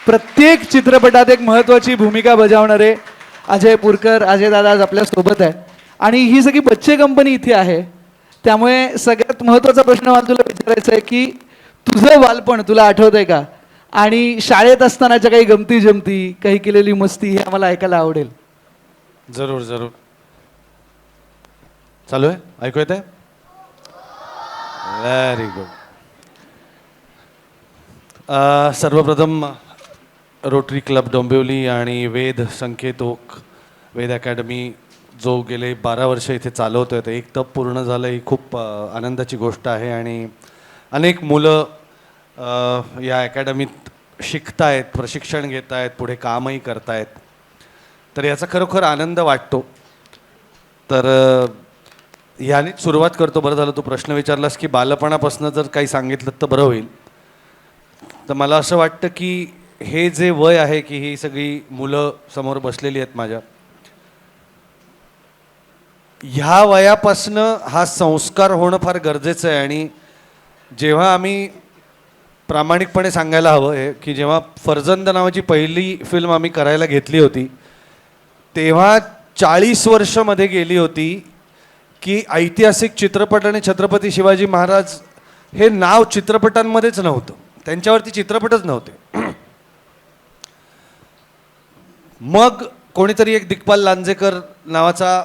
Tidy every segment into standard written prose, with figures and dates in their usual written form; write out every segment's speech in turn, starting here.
प्रत्येक चित्रपटात एक महत्त्वाची भूमिका बजावणारे अजय पुरकर, अजय दादा आज आपल्या सोबत आहे आणि ही सगळी बच्चे कंपनी इथे आहे. त्यामुळे सगळ्यात महत्त्वाचा प्रश्न मला तुला विचारायचा आहे की तुझं बालपण तुला आठवतंय का? आणि शाळेत असतानाच्या काही गमती जमती, काही केलेली मस्ती हे आम्हाला ऐकायला आवडेल. जरूर जरूर. चालू आहे, ऐकू येत आहे? Very good. सर्वप्रथम रोटरी क्लब डोंबिवली आणि वेद संकेतोक वेद अकॅडमी जो गेले 12 वर्ष इथे चालवतोय, ते एक तप पूर्ण झालं, ही खूप आनंदाची गोष्ट आहे. आणि अनेक मुलं या अकॅडमीत शिकतायत, प्रशिक्षण घेत आहेत, पुढे कामही करतायत, तर याचा खरोखर आनंद वाटतो. तर यानेच सुरुवात करतो. बरं झालं तू प्रश्न विचारलास की बालपणापासून जर काही सांगितलं तर बरं होईल. तर मला असं वाटतं की हे जे वय आहे की ही सगळी मुलं समोर बसलेली आहेत माझ्या, ह्या वयापासनं हा संस्कार होणं फार गरजेचं आहे. आणि जेव्हा आम्ही प्रामाणिकपणे सांगायला हवं आहे की जेव्हा फर्जंद नावाची पहिली फिल्म आम्ही करायला घेतली होती, तेव्हा 40 वर्ष मध्ये गेली होती की ऐतिहासिक चित्रपट आणि छत्रपती शिवाजी महाराज हे नाव चित्रपटांमध्येच नव्हतं, त्यांच्यावरती चित्रपटच नव्हते. मग कोणीतरी एक दिग्पाल लांजेकर नावाचा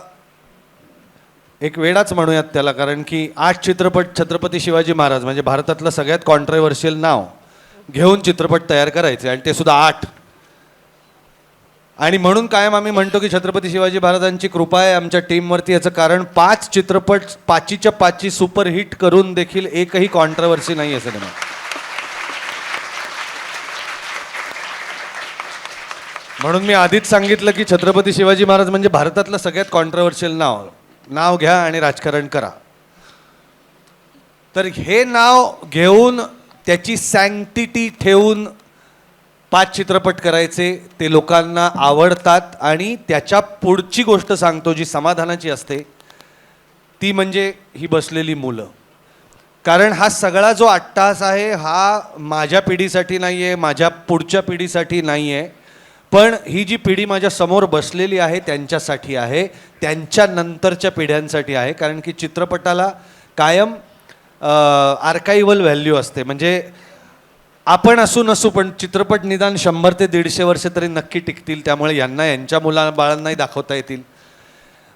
एक वेडाच म्हणूयात त्याला, कारण की 8 चित्रपट छत्रपती शिवाजी महाराज म्हणजे भारतातलं सगळ्यात कॉन्ट्रोवर्शियल नाव घेऊन चित्रपट तयार करायचे, आणि ते सुद्धा 8. आणि म्हणून कायम आम्ही म्हणतो की छत्रपती शिवाजी महाराजांची कृपा आहे आमच्या टीमवरती. याचं कारण 5 चित्रपट 5च्या 5 सुपरहिट करून देखील एकही कॉन्ट्रोवर्सी नाही आहे सिनेमा. म्हणून मी आधीच सांगितलं की छत्रपती शिवाजी महाराज म्हणजे भारतातलं सगळ्यात कॉन्ट्रोवर्शियल नाव घ्या आणि राजकारण करा. तर हे नाव घेऊन त्याची सँक्टिटी ठेवून 5 चित्रपट करायचे, ते लोकांना आवडतात. आणि त्याच्या पुढची गोष्ट सांगतो जी समाधानाची असते, ती म्हणजे ही बसलेली मुलं. कारण हा सगळा जो अट्टाहास आहे हा माझ्या पिढीसाठी नाही आहे, माझ्या पुढच्या पिढीसाठी नाही आहे, पण ही जी पिढी माझ्या समोर बसलेली आहे त्यांच्यासाठी आहे, त्यांच्या नंतरच्या पिढ्यांसाठी आहे. कारण की चित्रपटाला कायम आर्काइव्हल व्हॅल्यू असते. म्हणजे आपण असू नसू पण चित्रपट निदान 100 ते 150 वर्ष तरी नक्की टिकतील. त्यामुळे यांना यांच्या बाळांनाही दाखवता येतील.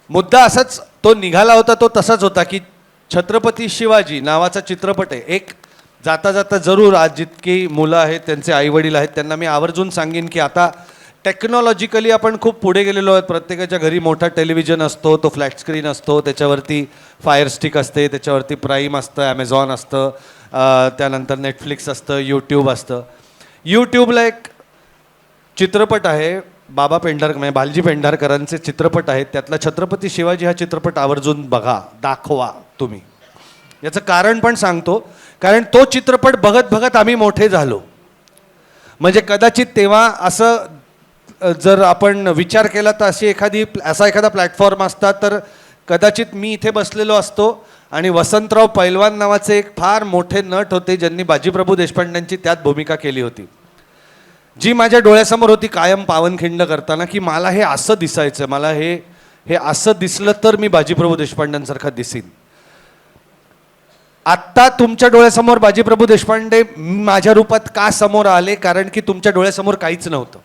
मुद्दा असाच तो निघाला होता, तो तसाच होता की छत्रपती शिवाजी नावाचा चित्रपट आहे. एक जाता जाता जरूर आज जितकी मुलं आहेत, त्यांचे आईवडील आहेत, त्यांना मी आवर्जून सांगेन की आता टेक्नॉलॉजिकली आपण खूप पुढे गेलेलो आहोत. प्रत्येकाच्या घरी मोठा टेलिव्हिजन असतो, तो फ्लॅट स्क्रीन असतो, त्याच्यावरती फायर स्टिक असते, त्याच्यावरती प्राईम असतं, ॲमेझॉन असतं, त्यानंतर नेटफ्लिक्स असतं, यूट्यूब असतं. यूट्यूबला एक चित्रपट आहे बाबा पेंढारकर म्हणजे बालजी पेंढारकरांचे चित्रपट आहेत, त्यातला छत्रपती शिवाजी हा चित्रपट आवर्जून बघा, दाखवा तुम्ही. याचं कारण पण सांगतो, कारण तो चित्रपट बघत बघत आम्ही मोठे झालो. म्हणजे कदाचित तेव्हा असं जर आपण विचार केला तर असा एखादा प्लॅटफॉर्म असता तर कदाचित मी इथे बसलेलो असतो आणि वसंतराव पैलवान नावाचे एक फार मोठे नट होते ज्यांनी बाजीप्रभू देशपांड्यांची त्यात भूमिका केली होती, जी माझ्या डोळ्यासमोर होती कायम पावनखिंड करताना, की मला हे असं दिसायचं, मला हे असं दिसलं तर मी बाजीप्रभू देशपांड्यांसारखा दिसीन. आत्ता तुमच्या डोळ्यासमोर बाजीप्रभू देशपांडे माझ्या रूपात का समोर आले? कारण की तुमच्या डोळ्यासमोर काहीच नव्हतं.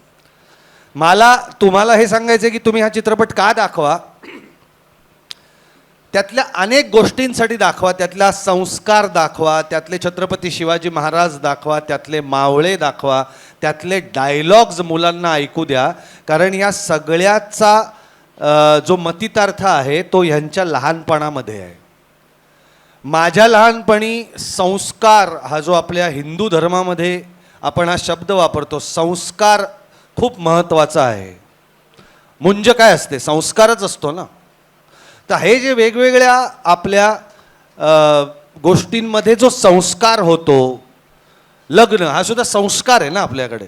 मला तुम्हाला हे सांगायचं की तुम्ही हा चित्रपट का दाखवा, त्यातल्या अनेक गोष्टींसाठी दाखवा, त्यातला संस्कार दाखवा, त्यातले छत्रपती शिवाजी महाराज दाखवा, त्यातले मावळे दाखवा, त्यातले डायलॉग्स मुलांना ऐकू द्या. कारण या सगळ्याचा जो मतितार्थ आहे तो ह्यांच्या लहानपणामध्ये आहे. माझ्या लहानपणी संस्कार हा जो आपल्या हिंदू धर्मामध्ये आपण हा शब्द वापरतो, संस्कार खूप महत्त्वाचा आहे. मुंज काय असते? संस्कारच असतो ना. तर हे जे वेगवेगळ्या आपल्या गोष्टींमध्ये जो संस्कार होतो, लग्न हा सुद्धा संस्कार आहे ना आपल्याकडे.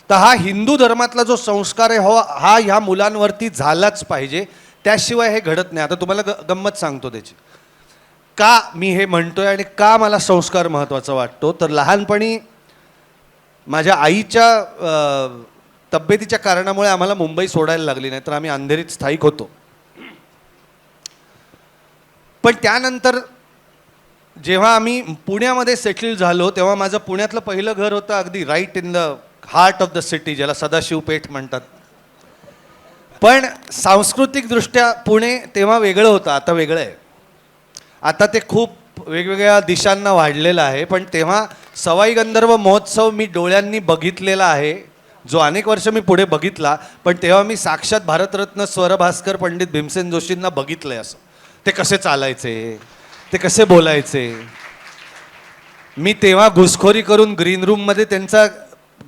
तर हा हिंदू धर्मातला जो संस्कार आहे हा ह्या मुलांवरती झालाच पाहिजे, त्याशिवाय हे घडत नाही. आता तुम्हाला गंमत सांगतो त्याची, का मी हे म्हणतोय आणि का मला संस्कार महत्त्वाचा वाटतो. तर लहानपणी माझ्या आईच्या तब्येतीच्या कारणामुळे आम्हाला मुंबई सोडायला लागली, नाही तर आम्ही अंधेरीत स्थायिक होतो. पण त्यानंतर जेव्हा आम्ही पुण्यामध्ये सेटल झालो तेव्हा माझं पुण्यातलं पहिलं घर होतं अगदी right in the heart of the city, ज्याला सदाशिव पेठ म्हणतात. पण सांस्कृतिकदृष्ट्या पुणे तेव्हा वेगळं होतं, आता वेगळं आहे. आता ते खूप वेगवेगळ्या दिशांना वाढलेलं आहे. पण तेव्हा सवाई गंधर्व महोत्सव मी डोळ्यांनी बघितलेला आहे, जो अनेक वर्ष मी पुढे बघितला. पण तेव्हा मी साक्षात भारतरत्न स्वरभास्कर पंडित भीमसेन जोशींना बघितलंय. असं ते कसे चालायचे, ते कसे बोलायचे. मी तेव्हा घुसखोरी करून ग्रीन रूममध्ये त्यांचा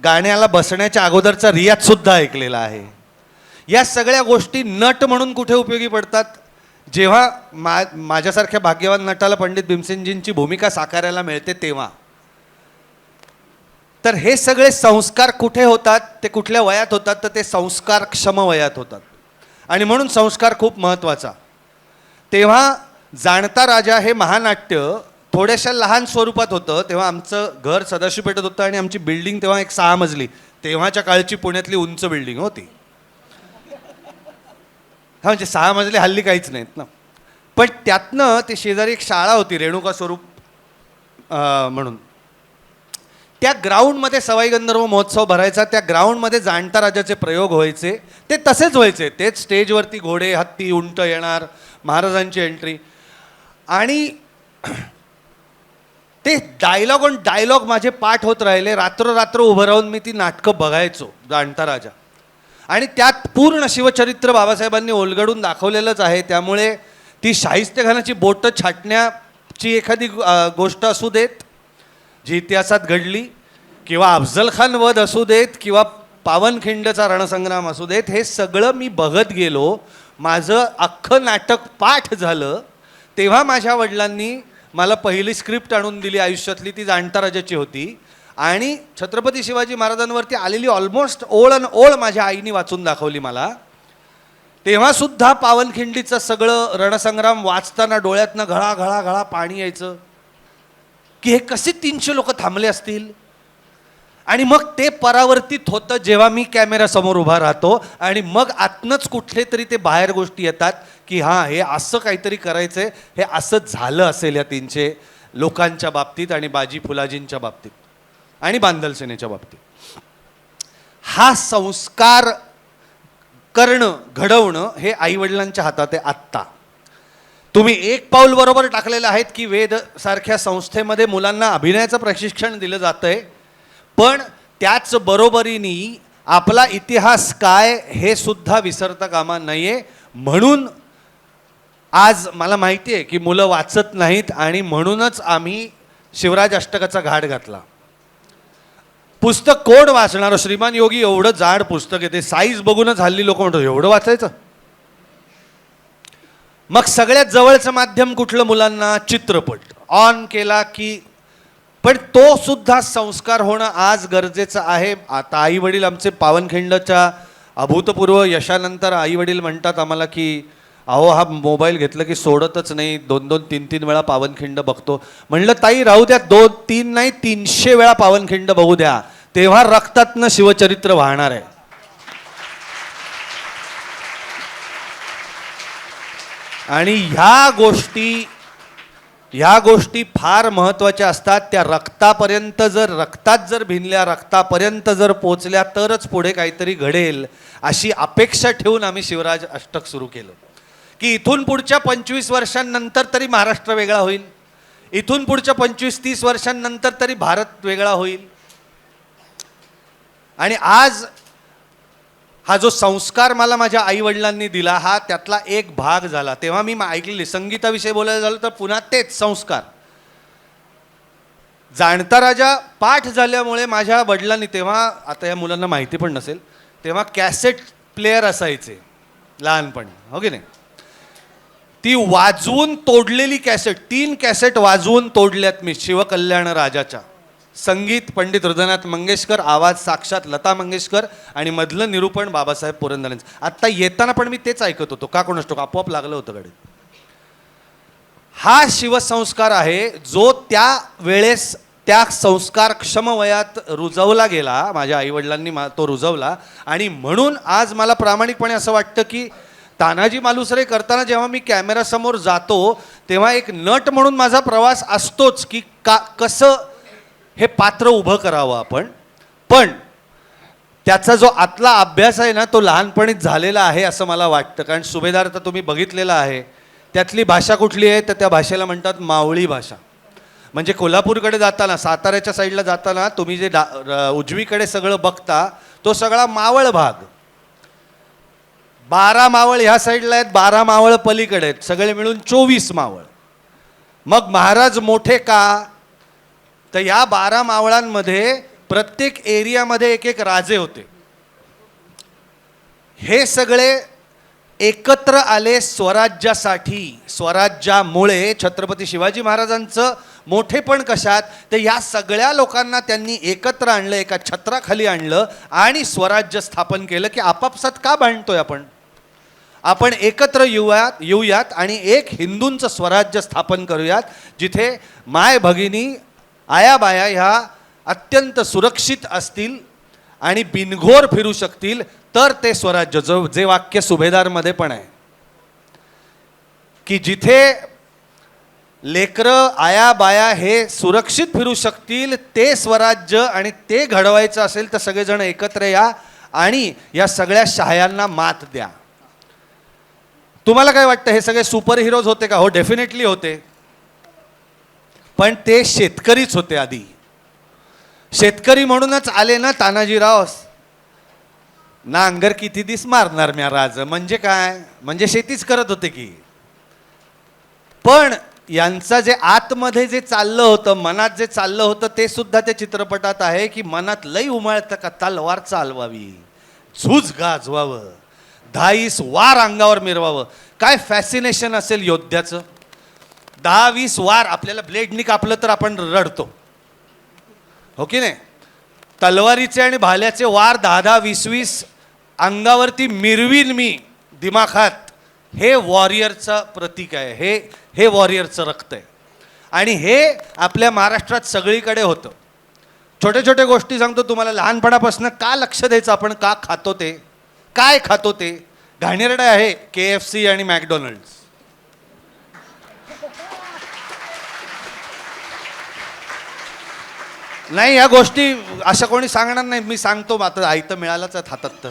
गाण्याला बसण्याच्या अगोदरचा रियाज सुद्धा ऐकलेला आहे. या सगळ्या गोष्टी नट म्हणून कुठे उपयोगी पडतात, जेव्हा माझ्यासारख्या भाग्यवान नटाला पंडित भीमसेनजींची भूमिका साकारायला मिळते तेव्हा. तर हे सगळे संस्कार कुठे होतात, ते कुठल्या वयात होतात, तर ते संस्कार क्षम वयात होतात. आणि म्हणून संस्कार खूप महत्त्वाचा. तेव्हा जाणता राजा हे महानाट्य थोड्याशा लहान स्वरूपात होतं. तेव्हा आमचं घर सदाशिव पेठेत होतं आणि आमची बिल्डिंग तेव्हा एक 6 मजली, तेव्हाच्या काळची पुण्यातली उंच बिल्डिंग होती. हा म्हणजे 6 मजले हल्ली काहीच नाहीत ना. पण त्यातनं ते शेजारी एक शाळा होती रेणुका स्वरूप म्हणून. त्या ग्राउंडमध्ये सवाई गंधर्व महोत्सव भरायचा. त्या ग्राउंडमध्ये जाणता राजाचे प्रयोग व्हायचे, ते तसेच व्हायचे. तेच स्टेजवरती घोडे, हत्ती, उंट येणार, महाराजांची एंट्री. आणि ते डायलॉग ऑन डायलॉग माझे पाठ होत राहिले. रात्र उभं राहून मी ती नाटकं बघायचो जाणता राजा. आणि त्यात पूर्ण शिवचरित्र बाबासाहेबांनी ओलगडून दाखवलेलंच आहे. त्यामुळे ती शाहिस्तेखानाची बोटं छाटण्याची एखादी गोष्ट असू देत जी इतिहासात घडली, किंवा अफजल खान वध असू देत, किंवा पावनखिंडचा रणसंग्राम असू देत, हे सगळं मी बघत गेलो. माझं अख्खं नाटक पाठ झालं. तेव्हा माझ्या वडिलांनी मला पहिली स्क्रिप्ट आणून दिली आयुष्यातली, ती जाणता राजाची होती. आणि छत्रपती शिवाजी महाराजांवरती आलेली ऑलमोस्ट ओळ अन ओळ माझ्या आईने वाचून दाखवली मला. तेव्हासुद्धा पावनखिंडीचं सगळं रणसंग्राम वाचताना डोळ्यातनं घळा घळा घळा पाणी यायचं, की हे कसे 300 लोक थांबले असतील. आणि मग ते परावर्तित होतं जेव्हा मी कॅमेऱ्यासमोर उभा राहतो. आणि मग आतनंच कुठले तरी ते बाहेर गोष्टी येतात, की हां हे असं काहीतरी करायचं आहे, हे असं झालं असेल या 300 लोकांच्या बाबतीत, आणि बाजी फुलाजींच्या बाबतीत, आणि बांधल सेनेच्या बाबतीत. हा संस्कार करणं, घडवणं हे आईवडिलांच्या हातात आहे. आत्ता तुम्ही एक पाऊल बरोबर टाकलेलं आहेत, की वेद सारख्या संस्थेमध्ये मुलांना अभिनयाचं प्रशिक्षण दिलं जातं आहे. पण त्याच बरोबरीने आपला इतिहास काय हे सुद्धा विसरता कामा नये. म्हणून आज मला माहिती आहे की मुलं वाचत नाहीत, आणि म्हणूनच आम्ही शिवराज अष्टकाचा घाट घातला. पुस्तक कोण वाचणार? श्रीमान योगी एवढं जाड पुस्तक आहे, ते साईज बघूनच हल्ली लोक म्हणतात एवढं वाचायचं. मग सगळ्यात जवळचं माध्यम कुठलं मुलांना? चित्रपट ऑन केला की. पण तो सुद्धा संस्कार होणं आज गरजेचं आहे. आता आई वडील आमचे पावनखिंडच्या अभूतपूर्व यशानंतर आई वडील म्हणतात आम्हाला की अहो हा मोबाईल घेतलं की सोडतच नाही, 2-2, 3-3 वेळा पावनखिंड बघतो. म्हणलं ताई राहू द्या, 2-3 नाही 300 वेळा पावनखिंड बघू द्या, तेव्हा रक्तातनं शिवचरित्र वाहणार आहे. आणि ह्या गोष्टी फार महत्त्वाच्या असतात. त्या रक्तात जर भिनल्या, रक्तापर्यंत जर पोचल्या, तरच पुढे काहीतरी घडेल, अशी अपेक्षा ठेवून आम्ही शिवराज अष्टक सुरू केलं. की इथून पुढच्या 25 वर्षांनंतर तरी महाराष्ट्र वेगळा होईल, इथून पुढच्या 25-30 वर्षांनंतर तरी भारत वेगळा होईल. आणि आज हा जो संस्कार मला माझ्या आईवडिलांनी दिला, हा त्यातला एक भाग झाला. तेव्हा मी ऐकलेली, संगीताविषयी बोलायला झालं तर पुन्हा तेच संस्कार. जाणता राजा पाठ झाल्यामुळे माझ्या वडिलांनी, तेव्हा आता या मुलांना माहिती पण नसेल, तेव्हा कॅसेट प्लेअर असायचे लहानपणी, हो की नाही? ती वाजवून तोडलेली कॅसेट, 3 कॅसेट वाजवून तोडल्यात मी शिवकल्याण राजाच्या. संगीत पंडित हृदयनाथ मंगेशकर, आवाज साक्षात लता मंगेशकर, आणि मधलं निरूपण बाबासाहेब पुरंदरेंचं. आत्ता येताना पण मी तेच ऐकत होतो, का कोणास ठाऊक आपोआप लागलं होतं गाडीत. हा शिवसंस्कार आहे जो त्या वेळेस त्या संस्कारक्षम वयात रुजवला गेला, माझ्या आईवडिलांनी तो रुजवला. आणि म्हणून आज मला प्रामाणिकपणे असं वाटतं की तानाजी मालुसरे करताना जेव्हा मी कॅमेरासमोर जातो तेव्हा एक नट म्हणून माझा प्रवास असतोच की कसं हे पात्र उभं करावं आपण. पण त्याचा जो आतला अभ्यास आहे ना तो लहानपणीच झालेला आहे असं मला वाटतं. कारण सुभेदार तर तुम्ही बघितलेला आहे, त्यातली भाषा कुठली आहे तर त्या भाषेला म्हणतात मावळी भाषा. म्हणजे कोल्हापूरकडे जाताना, साताऱ्याच्या साईडला जाताना तुम्ही जे उजवीकडे सगळं बघता तो सगळा मावळ भाग. 12 मावळ ह्या साईडला आहेत, 12 मावळ पलीकडे आहेत, सगळे मिळून 24 मावळ. मग महाराज मोठे का, तर या 12 मावळांमध्ये प्रत्येक एरियामध्ये एक एक राजे होते. हे सगळे एकत्र आले स्वराज्यासाठी. स्वराज्यामुळे छत्रपती शिवाजी महाराजांचं मोठेपण कशात, तर या सगळ्या लोकांना त्यांनी एकत्र आणलं, एका छत्राखाली आणलं आणि स्वराज्य स्थापन केलं. की आपापसात का भांडतोय आपण एकत्र येऊयात आणि एक हिंदूंचं स्वराज्य स्थापन करूयात, जिथे माय भगिनी आयाबाया ह्या अत्यंत सुरक्षित असतील आणि बिनघोर फिरू शकतील. तर ते स्वराज्य, जे वाक्य सुभेदारमध्ये पण आहे की जिथे लेकरं आयाबाया हे सुरक्षित फिरू शकतील ते स्वराज्य, आणि ते घडवायचं असेल तर सगळेजण एकत्र या आणि या सगळ्या शहायांना मात द्या. तुम्हाला काय वाटतं, हे सगळे सुपर हिरोज होते का? हो, डेफिनेटली होते. पण ते शेतकरीच होते आधी. शेतकरी म्हणूनच आले ना तानाजीराव. नांगर किती दिस मारणार म्या राज, म्हणजे काय, म्हणजे शेतीच करत होते की. पण यांचं जे आतमध्ये जे चाललं होतं, मनात जे चाललं होतं ते सुद्धा त्या चित्रपटात आहे. की मनात लई उमळतं का तलवार चालवावी, झूज गाजवावं, 10-20 वार अंगावर मिरवावं. काय फॅसिनेशन असेल योद्ध्याचं. 10-20 वार आपल्याला ब्लेडनी कापलं तर आपण रडतो, हो की नाही. तलवारीचे आणि भाल्याचे वार 10-20 अंगावरती मिरवीन मी दिमाखात, हे वॉरियरचं प्रतीक आहे. हे वॉरियरचं रक्त आहे. आणि हे आपल्या महाराष्ट्रात सगळीकडे होतं. छोट्या छोट्या गोष्टी सांगतो तुम्हाला. लहानपणापासून का लक्ष द्यायचं आपण, का खातो ते, काय खातो ते. घाणेरडं आहे KFC आणि मॅकडोनल्ड्स. नाही, या गोष्टी अशा कोणी सांगणार नाही, मी सांगतो. आता आयतं मिळालंच आहे हातात तर.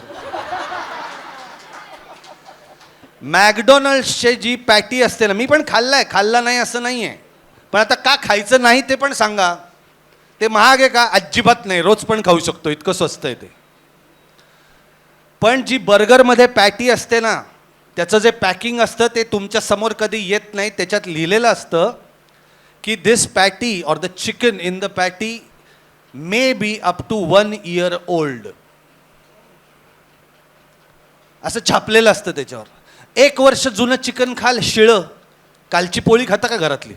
मॅकडोनल्ड्सची जी पॅटी असते ना, मी पण खाल्ला नाही असं नाही आहे. पण आता का खायचं नाही ते पण सांगा. ते महाग आहे का? अजिबात नाही, रोज पण खाऊ शकतो, इतकं स्वस्त आहे ते. पण जी बर्गरमध्ये पॅटी असते ना, त्याचं जे पॅकिंग असतं ते तुमच्या समोर कधी येत नाही. त्याच्यात लिहिलेलं असतं की this patty or the chicken in the patty may be up to 1 year old, असं छापलेलं असतं त्याच्यावर. 1 वर्ष जुनं चिकन खाल शिळं, कालची पोळी खाता का घरातली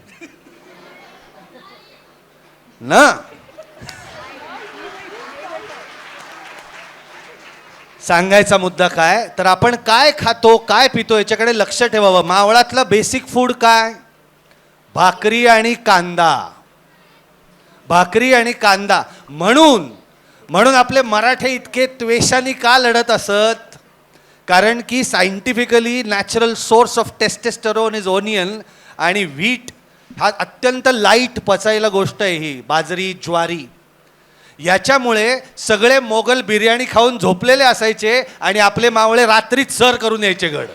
ना. सांगायचा मुद्दा काय, तर आपण काय खातो, काय पितो याच्याकडे लक्ष ठेवावं. मावळातलं बेसिक फूड काय, भाकरी आणि कांदा. भाकरी आणि कांदा. म्हणून आपले मराठे इतके त्वेषाने का लढत असत, कारण की scientifically natural source of testosterone is onion. आणि व्हीट हा अत्यंत लाईट पचायला गोष्ट आहे ही, बाजरी ज्वारी. याच्यामुळे सगळे मोगल बिर्याणी खाऊन झोपलेले असायचे आणि आपले मावळे रात्रीच सर करून यायचे घड.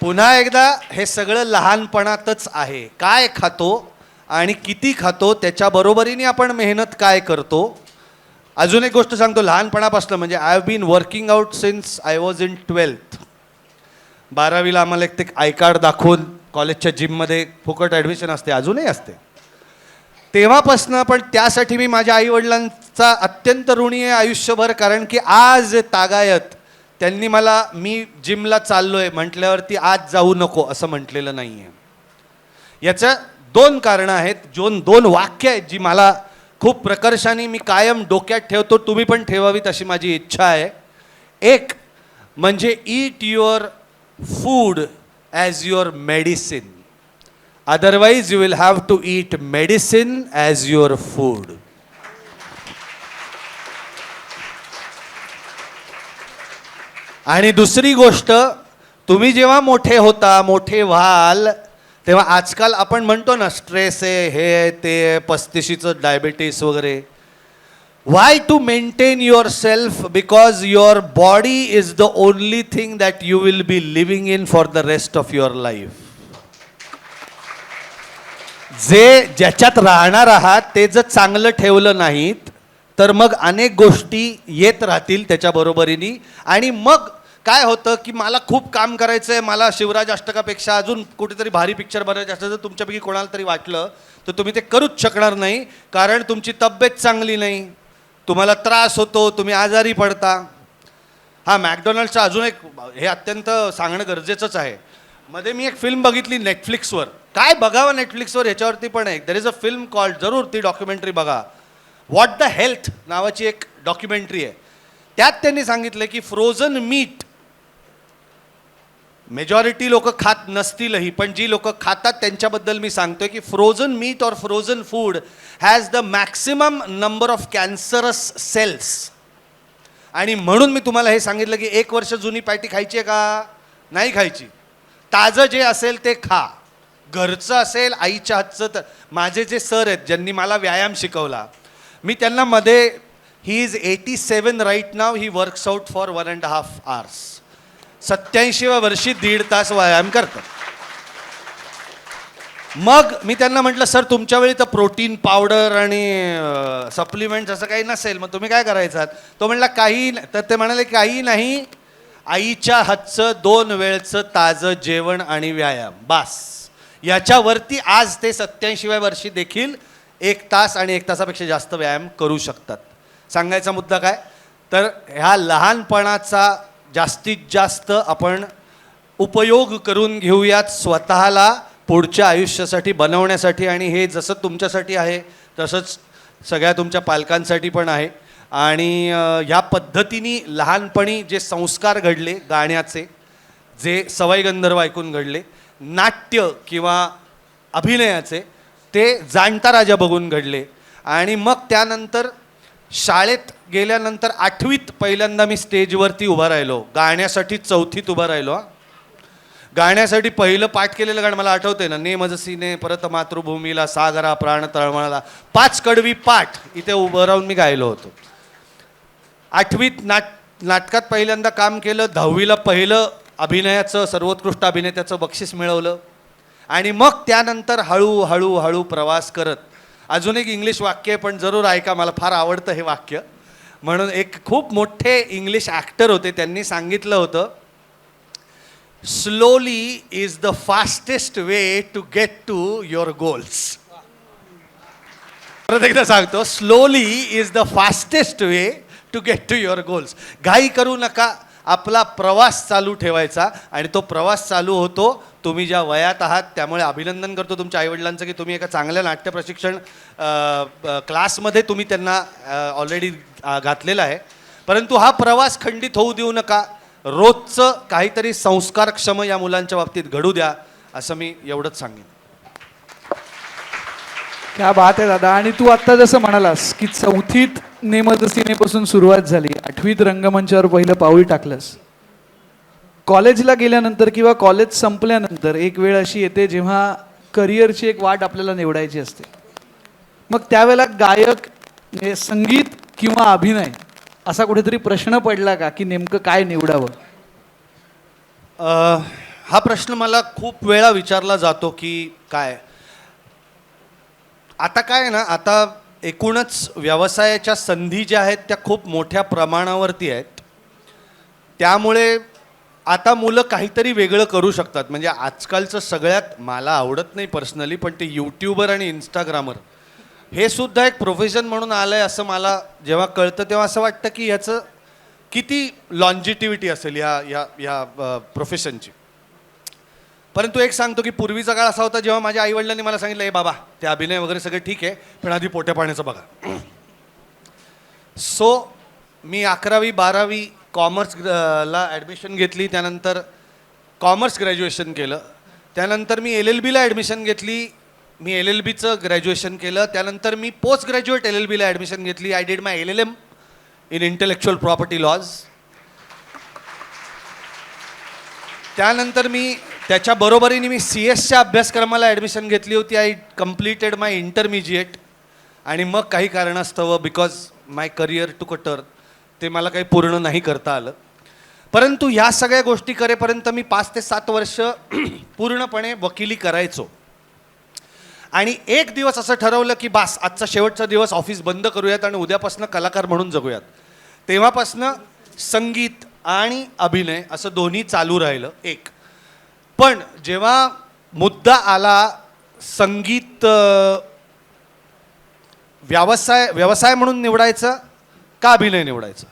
पुन्हा एकदा हे सगळं लहानपणातच आहे. काय खातो आणि किती खातो त्याच्या बरोबरीने आपण मेहनत काय करतो. अजून एक गोष्ट सांगतो लहानपणापासून, म्हणजे I have been working out since I was in 12th. 12वीला आम्हाला एक ते आय कार्ड दाखवून कॉलेजच्या जिममध्ये फुकट ॲडमिशन असते, अजूनही असते. तेव्हापासनं पण त्यासाठी मी माझ्या आईवडिलांचा अत्यंत ऋणी आहे आयुष्यभर. कारण की आज तागायत त्यांनी मला, मी जिमला चाललोय म्हटल्यावरती आज जाऊ नको असं म्हटलेलं नाही आहे. याचं 2 कारणं आहेत, 2 वाक्य आहेत जी मला खूप प्रकर्षाने मी कायम डोक्यात ठेवतो. तुम्ही पण ठेवावीत अशी माझी इच्छा आहे. एक, म्हणजे eat your food as your medicine, otherwise you will have to eat medicine as your food. आणि दुसरी गोष्ट, तुम्ही जेव्हा मोठे होता, मोठे व्हाल, तेव्हा आजकाल आपण म्हणतो ना स्ट्रेस आहे, हे आहे, ते आहे, 35चं डायबिटीस वगैरे. Why to maintain yourself? Because your body is the only thing that you will be living in for the rest of your life. ज्याच्यात राहणार आहात ते जर चांगलं ठेवलं नाहीत तर मग अनेक गोष्टी येत राहतील त्याच्या बरोबरीने. आणि मग काय होतं की मला खूप काम करायचं आहे, मला शिवराज अष्टकापेक्षा अजून कुठेतरी भारी पिक्चर बनायचं असतं, जर तुमच्यापैकी कोणाला तरी वाटलं तर तुम्ही ते करूच शकणार नाही, कारण तुमची तब्येत चांगली नाही, तुम्हाला त्रास होतो, तुम्ही आजारी पडता. हा, मॅकडॉनल्डचं अजून एक हे अत्यंत सांगणं गरजेचंच आहे. मध्ये मी एक फिल्म बघितली नेटफ्लिक्सवर, काय बघावं नेटफ्लिक्सवर, ह्याच्यावरती पण आहे, there is a film called, जरूर ती डॉक्युमेंटरी बघा, व्हॉट द हेल्थ नावाची एक डॉक्युमेंटरी आहे. त्यात त्यांनी सांगितलं की फ्रोझन मीट मेजॉरिटी लोक खात नसतीलही, पण जी लोक खातात त्यांच्याबद्दल मी सांगतोय की फ्रोझन मीट और frozen food has the maximum number of cancerous cells. आणि म्हणून मी तुम्हाला हे सांगितलं की 1 वर्ष जुनी पॅटी खायची आहे का, नाही खायची. ताजं जे असेल ते खा, घरचं असेल, आईच्या हातचं. तर माझे जे सर आहेत ज्यांनी मला व्यायाम शिकवला, मी त्यांना मध्ये, ही इज 87 राईट नाव, he works out for 1.5 hours. 87व्या वर्षी 1.5 तास व्यायाम करतात. मग मी त्यांना म्हटलं, सर तुमच्या वेळी तर प्रोटीन पावडर आणि सप्लिमेंट्स असं काही नसेल, मग तुम्ही काय करायचात? तो म्हणला काही. तर ते म्हणाले काही नाही, आईच्या हातचं 2 वेळचं ताजं जेवण आणि व्यायाम, बास. याच्यावरती आज ते 87व्या वर्षी देखील 1 तास आणि 1 तासापेक्षा जास्त व्यायाम करू शकतात. सांगायचा मुद्दा काय, तर ह्या लहानपणाचा जास्तीत जास्त आपण उपयोग करून घेऊयात स्वतःला पुढच्या आयुष्यासाठी बनवण्यासाठी. आणि हे जसं तुमच्यासाठी आहे तसंच सगळ्या तुमच्या पालकांसाठी पण आहे. आणि ह्या पद्धतीने लहानपणी जे संस्कार घडले गाण्याचे, जे सवाई गंधर्व ऐकून घडले, नाट्य किंवा अभिनयाचे, ते जाणता राजा बघून घडले. आणि मग त्यानंतर शाळेत गेल्यानंतर 8वीत पहिल्यांदा मी स्टेजवरती उभा राहिलो, गाण्यासाठी 4थीत उभा राहिलो. गाण्यासाठी पहिलं पाठ केलेलं गाणं मला आठवतंय ना, ने मजसीने परत मातृभूमीला सागरा प्राण तळमळला, 5 कडवी पाठ इथे उभं राहून मी गायलो होतो. 8वीत नाटकात पहिल्यांदा काम केलं, 10वीला पहिलं अभिनयाचं सर्वोत्कृष्ट अभिनेत्याचं बक्षीस मिळवलं. आणि मग त्यानंतर हळूहळू हळू प्रवास करत, अजून एक इंग्लिश वाक्य आहे पण जरूर ऐका, मला फार आवडतं हे वाक्य. म्हणून एक खूप मोठे इंग्लिश ॲक्टर होते, त्यांनी सांगितलं होतं, slowly is the fastest way to get to your goals. परत एकदा सांगतो, slowly is the fastest way to get to your goals. घाई करू नका, आपला प्रवास चालू ठेवायचा. आणि तो प्रवास चालू होतो तुम्ही ज्या वयात आहात. त्यामुळे अभिनंदन करतो तुमच्या आईवडिलांचं की तुम्ही एका चांगल्या नाट्य प्रशिक्षण क्लासमध्ये तुम्ही त्यांना ऑलरेडी घातलेला आहे. परंतु हा प्रवास खंडित होऊ देऊ नका, रोजचं काहीतरी संस्कारक्षम या मुलांच्या बाबतीत घडू द्या, असं मी एवढंच सांगेन. क्या बात आहे दादा. आणि तू आत्ता जसं म्हणालास की 4थीत नेमदसीनेपासून सुरुवात झाली, 8वीत रंगमंचावर पहिलं पाऊल टाकलंस. कॉलेजला गेल्यानंतर किंवा कॉलेज संपल्यानंतर एक वेळ अशी येते जेव्हा करिअरची एक वाट आपल्याला निवडायची असते. मग त्यावेळेला गायक, संगीत किंवा अभिनय असा कुठेतरी प्रश्न पडला का की नेमकं काय निवडावं? हा प्रश्न मला खूप वेळा विचारला जातो की काय आता काय ना, आता एकूणच व्यवसायाच्या संधी ज्या आहेत त्या खूप मोठ्या प्रमाणावरती आहेत. त्यामुळे आता मुलं काहीतरी वेगळं करू शकतात. म्हणजे आजकालचं सगळ्यात मला आवडत नाही पर्सनली, पण ते यूट्यूबर आणि इंस्टाग्रामर हे सुद्धा एक प्रोफेशन म्हणून आलं आहे असं मला जेव्हा कळतं तेव्हा असं वाटतं की ह्याचं किती लॉन्जिटिव्हिटी असेल या प्रोफेशनची. परंतु एक सांगतो की पूर्वीचा काळ असा होता जेव्हा माझ्या आईवडिलांनी मला सांगितलं, ए बाबा ते अभिनय वगैरे सगळं ठीक आहे, पण आधी पोट्या पाण्याचं बघा. सो मी 11वी 12वी ला ॲडमिशन घेतली, त्यानंतर कॉमर्स ग्रॅज्युएशन केलं, त्यानंतर मी LLBला ॲडमिशन घेतली, मी LLBचं ग्रॅज्युएशन केलं, त्यानंतर मी पोस्ट ग्रॅज्युएट LLBला ॲडमिशन घेतली. I did my LLM in intellectual property laws. त्यानंतर मी त्याच्या बरोबरीने मी CS च्या अभ्यासक्रमाला ॲडमिशन घेतली होती. I completed my intermediate. आणि मग काही कारणास्तव because my career two turn ते मला काही पूर्ण नाही करता आलं. परंतु ह्या सगळ्या गोष्टी करेपर्यंत मी 5 ते 7 वर्ष पूर्णपणे वकिली करायचो. आणि एक दिवस असं ठरवलं की बास, आजचा शेवटचा दिवस, ऑफिस बंद करूयात आणि उद्यापासून कलाकार म्हणून जगूयात. तेव्हापासनं संगीत आणि अभिनय असं दोन्ही चालू राहिलं एक. पण जेव्हा मुद्दा आला संगीत व्यवसाय म्हणून निवडायचं का अभिनय निवडायचं,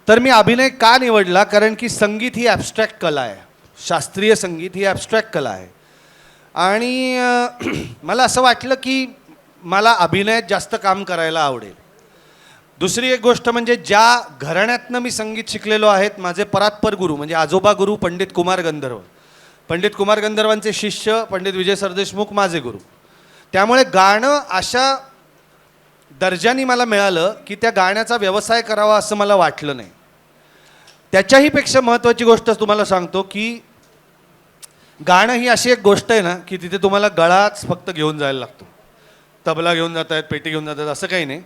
तर मी अभिनय का निवडला, कारण की संगीत ही ॲबस्ट्रॅक्ट कला आहे. शास्त्रीय संगीत ही ॲबस्ट्रॅक्ट कला आहे. आणि मला असं वाटलं की मला अभिनयात जास्त काम करायला आवडेल. दुसरी एक गोष्ट म्हणजे ज्या घराण्यातनं मी संगीत शिकलेलो आहेत, माझे परात्पर गुरु म्हणजे आजोबा गुरु पंडित कुमार गंधर्व, पंडित कुमार गंधर्वांचे शिष्य पंडित विजय सरदेशमुख माझे गुरु. त्यामुळे गाणं अशा दर्जानी मला मिळालं की त्या गाण्याचा व्यवसाय करावा असं मला वाटलं नाही. त्याच्याही पेक्षा महत्त्वाची गोष्ट तुम्हाला सांगतो की गाणं ही अशी एक गोष्ट आहे ना की तिथे तुम्हाला गळाच फक्त घेऊन जायला लागतो. तबला घेऊन जात आहेत, पेटी घेऊन जात आहेत, असं काही नाही.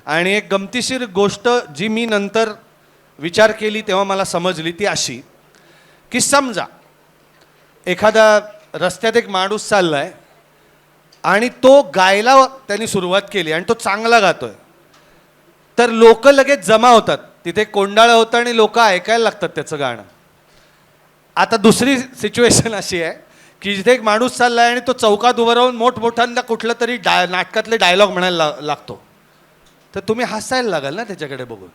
आणि एक गमतीशीर गोष्ट जी मी नंतर विचार केली तेव्हा मला समजली ती अशी की समजा एखादा रस्त्यात एक माणूस चालला आहे आणि तो गायला त्यांनी सुरुवात केली आणि तो चांगला गातोय, तर लोक लगेच जमा होतात. तिथे कोंडाळं होतं आणि लोक ऐकायला लागतात त्याचं गाणं. आता दुसरी सिच्युएशन अशी आहे की जिथे एक माणूस चालला आहे आणि तो चौकात उभं राहून मोठमोठ्यांदा कुठलं तरी नाटकातले डायलॉग म्हणायला लागतो, तर तुम्ही हसायला लागाल ना त्याच्याकडे बघून.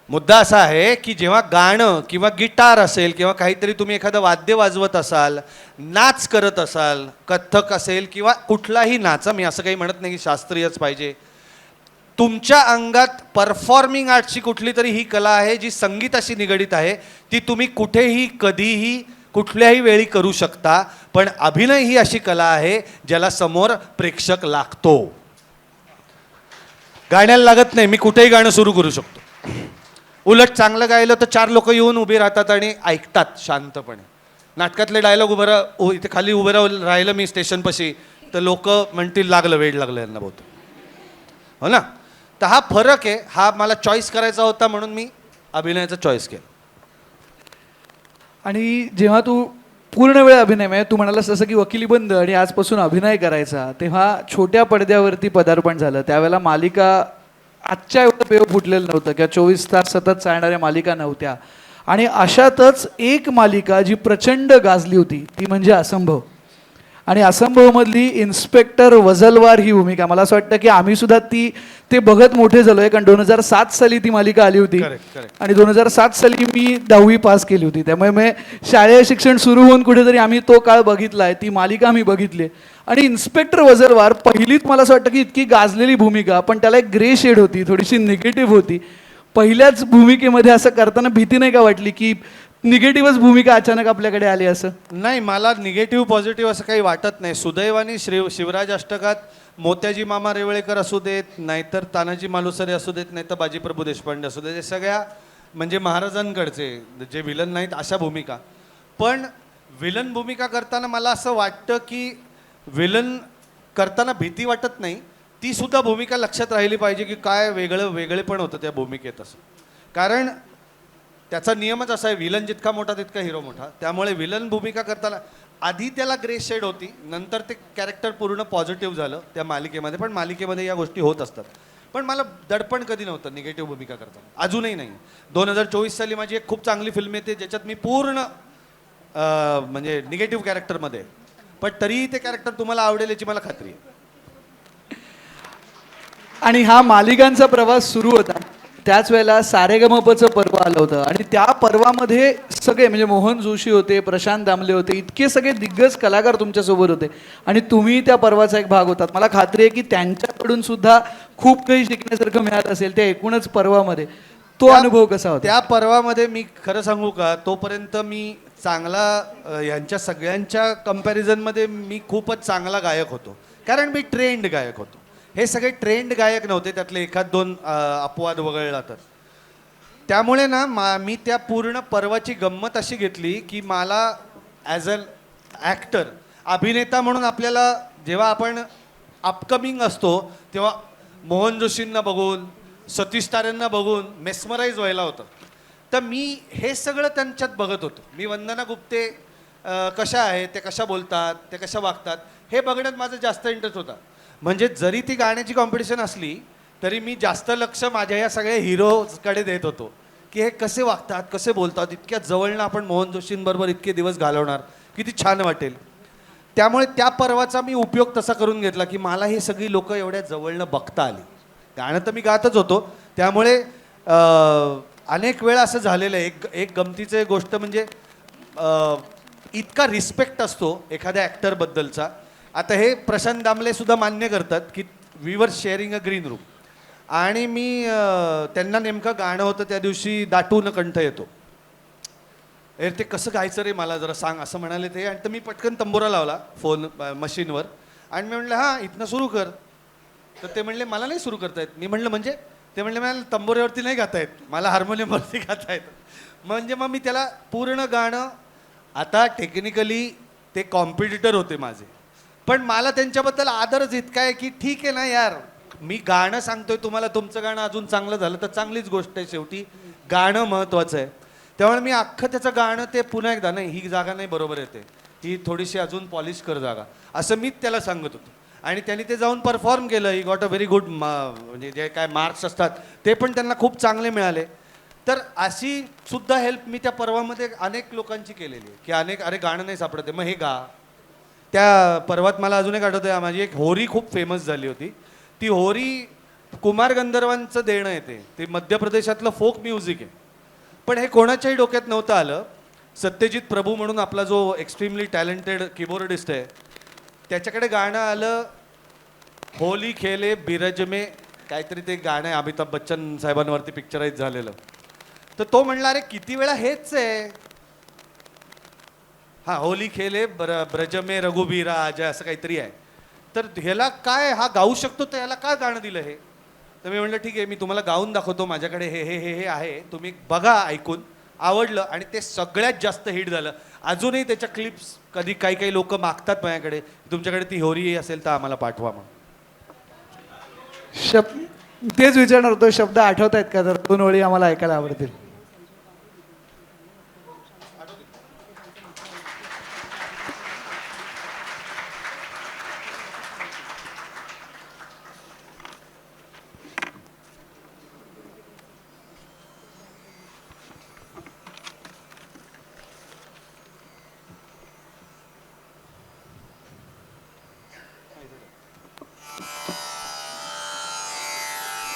मुद्दा असा आहे की जेव्हा गाणं किंवा गिटार असेल किंवा काहीतरी तुम्ही एखादं वाद्य वाजवत असाल, नाच करत असाल, कथ्थक असेल किंवा कुठलाही नाचा, मी असं काही म्हणत नाही की शास्त्रीयच पाहिजे, तुमच्या अंगात परफॉर्मिंग आर्टची कुठली तरी ही कला आहे जी संगीताशी निगडीत आहे. ती तुम्ही कुठेही कधीही कुठल्याही वेळी करू शकता. पण अभिनय ही अशी कला आहे ज्याला समोर प्रेक्षक लागतो. गाण्याला लागत नाही, मी कुठेही गाणं सुरू करू शकतो. उलट चांगलं गायलं तर 4 लोक येऊन उभे राहतात आणि ऐकतात शांतपणे. नाटकातले डायलॉग इथे खाली उभं राहिलं मी स्टेशनपाशी तर लोक म्हणतील लागलं, वेळ लागलं यांना बहुत, हो ना. तर हा फरक आहे. हा मला चॉईस करायचा होता म्हणून मी अभिनयाचा चॉईस केला. आणि जेव्हा तू पूर्ण वेळ अभिनय, म्हणजे तू म्हणालास तसं की वकिली बंद आणि आजपासून अभिनय करायचा, तेव्हा छोट्या पडद्यावरती पदार्पण झालं. त्यावेळेला मालिका आजच्या एवढं पेव फुटलेलं नव्हतं किंवा 24 तास सतत चालणाऱ्या मालिका नव्हत्या. आणि अशातच एक मालिका जी प्रचंड गाजली होती ती म्हणजे असंभव. आणि असंभवमधली इन्स्पेक्टर वझलवार ही भूमिका, मला असं वाटतं की आम्ही सुद्धा ते बघत मोठे झालो आहे. कारण 2007 साली ती मालिका आली होती. आणि 2007 साली मी 10वी पास केली होती. त्यामुळे मी शालेय शिक्षण सुरू होऊन कुठेतरी आम्ही तो काळ बघितला आहे, ती मालिका आम्ही बघितली. आणि इन्स्पेक्टर वझलवार पहिलीच मला असं वाटतं की इतकी गाजलेली भूमिका, पण त्याला एक ग्रे शेड होती, थोडीशी निगेटिव्ह होती. पहिल्याच भूमिकेमध्ये असं करताना भीती नाही का वाटली की निगेटिव्हच भूमिका अचानक आपल्याकडे आली असं? नाही, मला निगेटिव्ह पॉझिटिव्ह असं काही वाटत नाही. सुदैवाने शिवराज अष्टकात मोत्याजी मामा रेवळेकर असू देत, नाहीतर तानाजी मालुसरे असू देत, नाहीतर बाजीप्रभू देशपांडे असू देत, हे सगळ्या म्हणजे महाराजांकडचे जे विलन नाहीत अशा भूमिका. पण विलन भूमिका करताना मला असं वाटतं की विलन करताना भीती वाटत नाही, ती सुद्धा भूमिका लक्षात राहिली पाहिजे की काय वेगळेपण होतं त्या भूमिकेत असं. कारण त्याचा नियमच असा आहे, विलन जितका मोठा तितका हिरो मोठा. त्यामुळे विलन भूमिका करताना आधी त्याला ग्रे शेड होती, नंतर ते कॅरेक्टर पूर्ण पॉझिटिव्ह झालं त्या मालिकेमध्ये. पण मालिकेमध्ये या गोष्टी होत असतात. पण मला दडपण कधी नव्हतं निगेटिव्ह भूमिका करताना, अजूनही नाही. 2024 साली माझी एक खूप चांगली फिल्म येते ज्याच्यात मी पूर्ण म्हणजे निगेटिव्ह कॅरेक्टरमध्ये, पण तरीही ते कॅरेक्टर तुम्हाला आवडेल याची मला खात्री आहे. आणि हा मालिकांचा प्रवास सुरू होता त्याच वेळेला सारेगमपचं पर्व आलं होतं. आणि त्या पर्वामध्ये सगळे म्हणजे मोहन जोशी होते, प्रशांत दामले होते, इतके सगळे दिग्गज कलाकार तुमच्यासोबत होते. आणि तुम्ही त्या पर्वाचा एक भाग होतात. मला खात्री आहे की त्यांच्याकडून सुद्धा खूप काही शिकण्यासारखं मिळालं असेल त्या एकूणच पर्वामध्ये. तो अनुभव कसा होता? त्या पर्वामध्ये मी खरं सांगू का, तोपर्यंत मी चांगला यांच्या सगळ्यांच्या कंपॅरिझनमध्ये मी खूपच चांगला गायक होतो, कारण मी ट्रेंड गायक होतो. हे सगळे ट्रेंड गायक नव्हते, त्यातले एखाद दोन अपवाद वगळला तर. त्यामुळे ना मी त्या पूर्ण पर्वाची गंमत अशी घेतली की मला ॲज अन ॲक्टर, अभिनेता म्हणून आपल्याला जेव्हा आपण अपकमिंग असतो तेव्हा मोहन जोशींना बघून, सतीश तारेंना बघून मेस्मराईज व्हायला होतं. तर मी हे सगळं त्यांच्यात बघत होतो. मी वंदना गुप्ते कशा आहेत, ते कशा बोलतात, ते कशा वागतात, हे बघण्यात माझा जास्त इंटरेस्ट होता. म्हणजे जरी ती गाण्याची कॉम्पिटिशन असली तरी मी जास्त लक्ष माझ्या या सगळ्या हिरोजकडे देत होतो की हे कसे वागतात, कसे बोलतात. इतक्या जवळनं आपण मोहन जोशींबरोबर इतके दिवस घालवणार, किती छान वाटेल. त्यामुळे त्या पर्वाचा मी उपयोग तसा करून घेतला की मला ही सगळी लोक एवढ्या जवळनं बघता आली. गाणं तर मी गातच होतो, त्यामुळे अनेक वेळा असं झालेलं आहे. एक गमतीचं एक गोष्ट म्हणजे इतका रिस्पेक्ट असतो एखाद्या ॲक्टरबद्दलचा. आता हे प्रशांत दामले सुद्धा मान्य करतात की we were sharing a green room, आणि मी त्यांना नेमकं गाणं होतं त्या दिवशी, दाटून कंठ येतो. ते कसं गायचं रे, मला जरा सांग असं म्हणाले ते. आणि तर मी पटकन तंबोरा लावला फोन मशीनवर आणि मी म्हणलं हां इथनं सुरू कर. तर ते म्हणले मला नाही सुरू करता येत. मी म्हणलं म्हणजे? ते म्हणले मला तंबोऱ्यावरती नाही गाता येत, मला हार्मोनियमवरती गाता येतं. म्हणजे मग मी त्याला पूर्ण गाणं, आता टेक्निकली ते कॉम्पिटिटर होते माझे, पण मला त्यांच्याबद्दल आदरच इतका आहे की ठीक आहे ना यार, मी गाणं सांगतोय तुम्हाला, तुमचं गाणं अजून चांगलं झालं तर चांगलीच गोष्ट आहे. शेवटी गाणं महत्त्वाचं आहे. त्यामुळे मी अख्खं त्याचं गाणं ते पुन्हा एकदा, नाही ही जागा नाही बरोबर येते, ही थोडीशी अजून पॉलिश कर जागा, असं मीच त्याला सांगत होतो. आणि त्यांनी ते जाऊन परफॉर्म केलं. He got a very good, म्हणजे जे काय मार्क्स असतात ते पण त्यांना खूप चांगले मिळाले. तर अशी सुद्धा हेल्प मी त्या पर्वामध्ये अनेक लोकांची केलेली आहे की अनेक, अरे गाणं नाही सापडते मग हे गा. त्या पर्वात मला अजून एक आठवतं आहे, माझी एक होरी खूप फेमस झाली होती. ती होरी कुमार गंधर्वांचं देणं येते, ते मध्य प्रदेशातलं फोक म्युझिक आहे. पण हे कोणाच्याही डोक्यात नव्हतं आलं. सत्यजित प्रभू म्हणून आपला जो एक्स्ट्रीमली टॅलेंटेड कीबोर्डिस्ट आहे, त्याच्याकडे गाणं आलं, होली खेले बिरज में, काहीतरी ते गाणं आहे अमिताभ बच्चन साहेबांवरती पिक्चराईज झालेलं. तर तो म्हणला अरे किती वेळा हेच आहे, हा होली खेले ब्रज में रघुबीरा आजा असं काहीतरी आहे. तर ह्याला काय, हा गाऊ शकतो तर ह्याला काय गाणं दिलं हे. तर मी म्हटलं ठीक आहे, मी तुम्हाला गाऊन दाखवतो, माझ्याकडे हे हे हे हे आहे, तुम्ही बघा, ऐकून आवडलं. आणि ते सगळ्यात जास्त हिट झालं. अजूनही त्याच्या क्लिप्स कधी काही काही लोक मागतात माझ्याकडे, तुमच्याकडे ती होरी असेल तर आम्हाला पाठवा म्हणून. तेच विचारणार होतो, शब्द आठवत आहेत का? तर 2 ओळी आम्हाला ऐकायला आवडतील.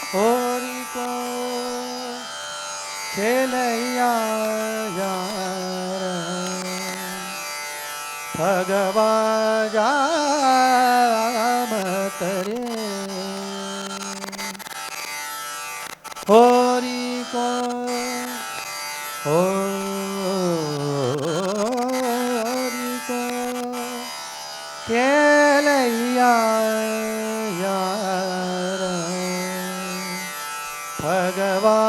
होरी को खेलैया यार, भगवा जाम करे, होरी को होरी को खेलैया यार, भगवा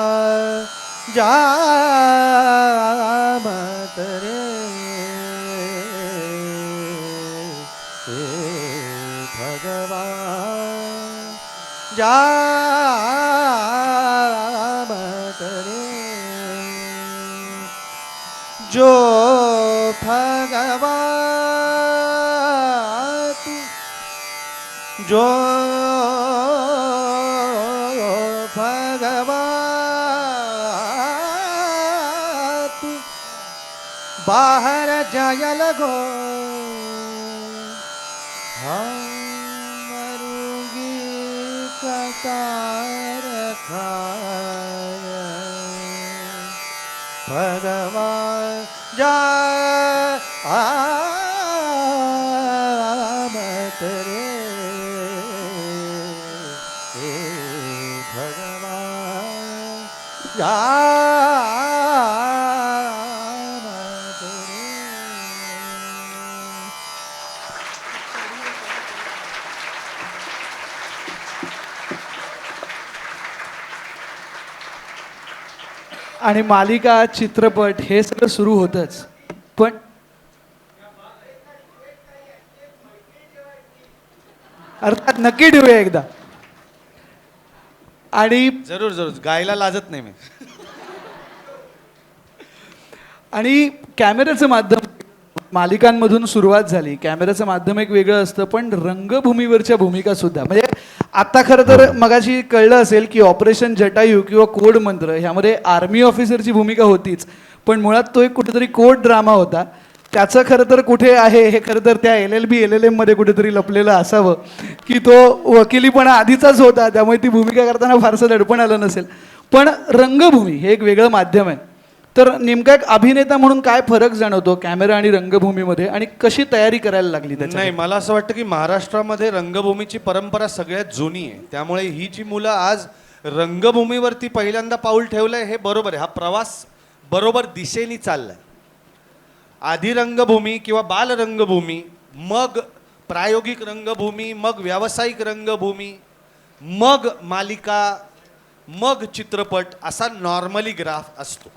जामत रे, भगवा जामत रे, जो भगवा तू, जो भगवा तू बाहर जाय लगो, हम मरूंगी कतार खाय, भगवा जा आमत रे, भगवा आणि मालिका चित्रपट हे सगळं सुरू होतंच, पण अर्थात नक्की ठेवूया एकदा. आणि जरूर जरूर, गायला लाजत नाही मी. आणि कॅमेऱ्याचं माध्यम मालिकांमधून सुरुवात झाली. कॅमेऱ्याचं माध्यम एक वेगळं असतं, पण रंगभूमीवरच्या भूमिका सुद्धा, म्हणजे आता खरं तर मगाशी कळलं असेल की ऑपरेशन जटायू किंवा कोड मंत्र ह्यामध्ये आर्मी ऑफिसरची भूमिका होतीच, पण मुळात तो एक कुठेतरी कोड ड्रामा होता. त्याचं खरं तर कुठे आहे हे खरं तर त्या LLB LLM मध्ये कुठेतरी लपलेलं असावं की तो वकिलीपणा आधीचाच होता, त्यामुळे ती भूमिका करताना फारसं दडपण आलं नसेल. पण रंगभूमी हे एक वेगळं माध्यम आहे. तर नेमका एक अभिनेता म्हणून काय फरक जाणवतो कॅमेरा आणि रंगभूमीमध्ये, आणि कशी तयारी करायला लागली त्याच्या? नाही, मला असं वाटतं की महाराष्ट्रामध्ये रंगभूमीची परंपरा सगळ्यात जुनी आहे. त्यामुळे ही जी मुलं आज रंगभूमीवरती पहिल्यांदा पाऊल ठेवलंय हे बरोबर आहे. हा प्रवास बरोबर दिशेने चाललाय. आधी रंगभूमी किंवा बाल रंगभूमी, मग प्रायोगिक रंगभूमी, मग व्यावसायिक रंगभूमी, मग मालिका, मग चित्रपट, असा नॉर्मली ग्राफ असतो.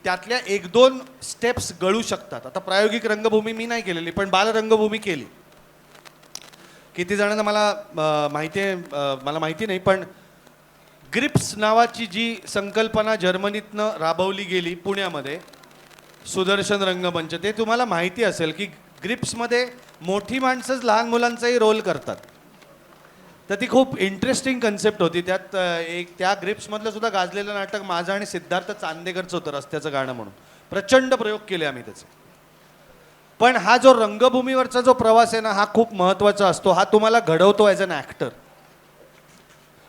त्यातल्या 1-2 स्टेप्स गळू शकतात. आता प्रायोगिक रंगभूमी मी नाही केलेली, पण बाल रंगभूमी केली. किती जणांना मला माहिती आहे, मला माहिती नाही, पण ग्रिप्स नावाची जी संकल्पना जर्मनीतनं राबवली गेली पुण्यामध्ये, सुदर्शन रंगमंच, ते तुम्हाला माहिती असेल की ग्रिप्समध्ये मोठी माणसंच लहान मुलांचाही रोल करतात. तर ती खूप इंटरेस्टिंग कन्सेप्ट होती. त्यात एक त्या ग्रिप्समधलं सुद्धा गाजलेलं नाटक माझं आणि सिद्धार्थ चांदेकरचं होतं, रस्त्याचं गाणं म्हणून. प्रचंड प्रयोग केले आम्ही त्याचे. पण हा जो रंगभूमीवरचा जो प्रवास आहे ना, हा खूप महत्त्वाचा असतो. हा तुम्हाला घडवतो ॲज अन ॲक्टर.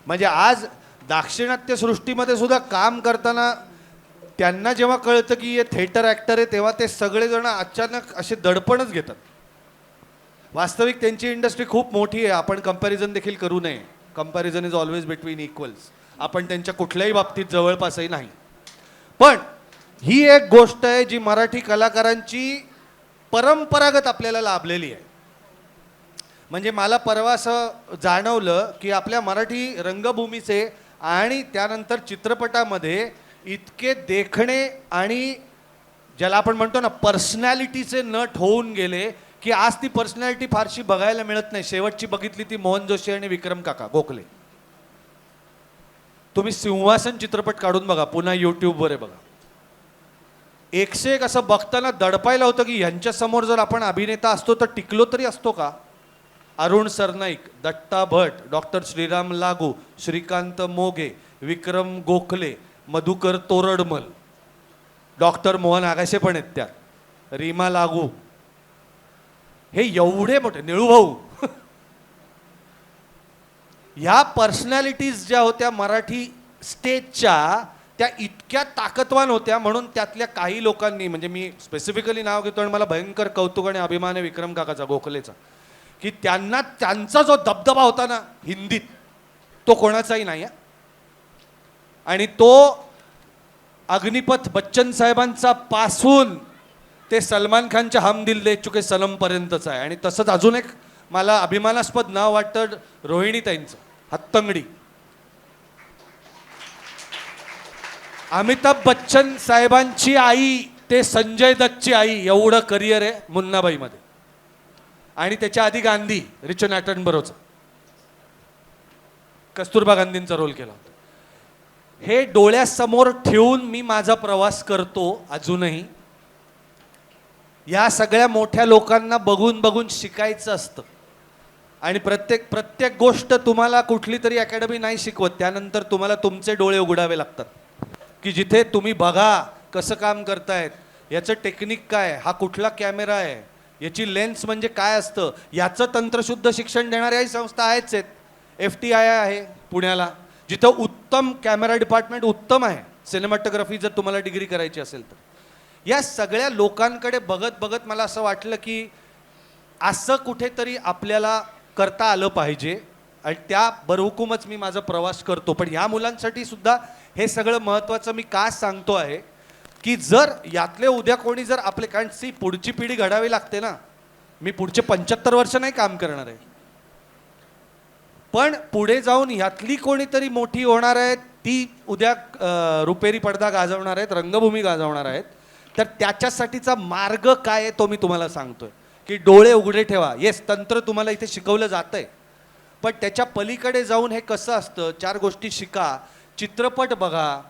म्हणजे आज दाक्षिणात्य सृष्टीमध्ये सुद्धा काम करताना त्यांना जेव्हा कळतं की हे थिएटर ॲक्टर आहे, तेव्हा ते सगळेजण अचानक असे दडपणच घेतात. वास्तविक त्यांची इंडस्ट्री खूप मोठी आहे. आपण कंपॅरिझन देखील करू नये. Comparison is always between equals. आपण त्यांच्या कुठल्याही बाबतीत जवळपासही नाही. पण ही एक गोष्ट आहे जी मराठी कलाकारांची परंपरागत आपल्याला लाभलेली आहे. म्हणजे मला परवा असं जाणवलं की आपल्या मराठी रंगभूमीचे आणि त्यानंतर चित्रपटामध्ये इतके देखणे आणि ज्याला आपण म्हणतो ना पर्सनॅलिटीचे नट होऊन गेले की आज ती पर्सनॅलिटी फारशी बघायला मिळत नाही. शेवटची बघितली ती मोहन जोशी आणि विक्रम काका गोखले. तुम्ही सिंहासन चित्रपट काढून बघा, पुन्हा यूट्यूबवर आहे बघा. 101 असं बघताना दडपायला होतं की यांच्या समोर जर आपण अभिनेता असतो तर टिकलो तरी असतो का? अरुण सरनाईक, दत्ता भट, डॉक्टर श्रीराम लागू, श्रीकांत मोघे, विक्रम गोखले, मधुकर तोरडमल, डॉक्टर मोहन आगाशे पण आहेत त्यात, रीमा लागू, हे एवढे मोठे, निळूभाऊ. ह्या पर्सनॅलिटीज ज्या होत्या मराठी स्टेजच्या, त्या इतक्या ताकदवान होत्या. म्हणून त्यातल्या काही लोकांनी, म्हणजे मी स्पेसिफिकली नाव घेतो आणि मला भयंकर कौतुक आणि अभिमान आहे विक्रम काकाचा, गोखलेचा, की त्यांना त्यांचा जो दबदबा होता ना हिंदीत, तो कोणाचाही नाही आहे. आणि तो अग्निपथ बच्चन साहेबांचा पासून ते सलमान खानच्या हम दिल दे चुके सनम पर्यंतच आहे. आणि तसंच अजून एक मला अभिमानास्पद नाव वाटतं रोहिणीताईंचं, हत्तंगडी. अमिताभ बच्चन साहेबांची आई ते संजय दत्तची आई, एवढं करिअर आहे मुन्नाबाईमध्ये. आणि त्याच्या आधी गांधी, रिचर्ड ॲटनबरोचा, कस्तुरबा गांधींचा रोल केला होता. हे डोळ्यासमोर ठेवून मी माझा प्रवास करतो अजूनही. या सगळ्या मोठ्या लोकांना बघून बघून शिकायचं असतं. आणि प्रत्येक गोष्ट तुम्हाला कुठली तरी अकॅडमी नाही शिकवत. त्यानंतर तुम्हाला तुमचे डोळे उघडावे लागतात की जिथे तुम्ही बघा कसं काम करतायत, याचं टेक्निक काय, हा कुठला कॅमेरा आहे, याची लेन्स म्हणजे काय असतं, याचं तंत्रशुद्ध शिक्षण देणाऱ्याही संस्था आहेच आहेत. FTI आहे पुण्याला, जिथं उत्तम कॅमेरा डिपार्टमेंट उत्तम आहे. सिनेमॅटोग्राफी जर तुम्हाला डिग्री करायची असेल तर. या सगळ्या लोकांकडे बघत बघत मला असं वाटलं की असं कुठेतरी आपल्याला करता आलं पाहिजे. आणि त्या बरहुकूमच मी माझा प्रवास करतो. पण ह्या मुलांसाठी सुद्धा हे सगळं महत्त्वाचं मी का सांगतो आहे की जर यातले उद्या कोणी जर आपले, कारण सी पुढची पिढी घडावी लागते ना. मी पुढचे 75 वर्ष नाही काम करणार आहे, पण पुढे जाऊन यातली कोणीतरी मोठी होणार आहे, ती उद्या रुपेरी पडदा गाजवणार आहेत, रंगभूमी गाजवणार आहेत. तर त्याच्यासाठीचा मार्ग काय आहे तो मी तुम्हाला सांगतोय की डोळे उघडे ठेवा. येस, तंत्र तुम्हाला इथे शिकवलं जातंय, पण त्याच्या पलीकडे जाऊन हे कसं असतं, 4 गोष्टी शिका. चित्रपट बघा,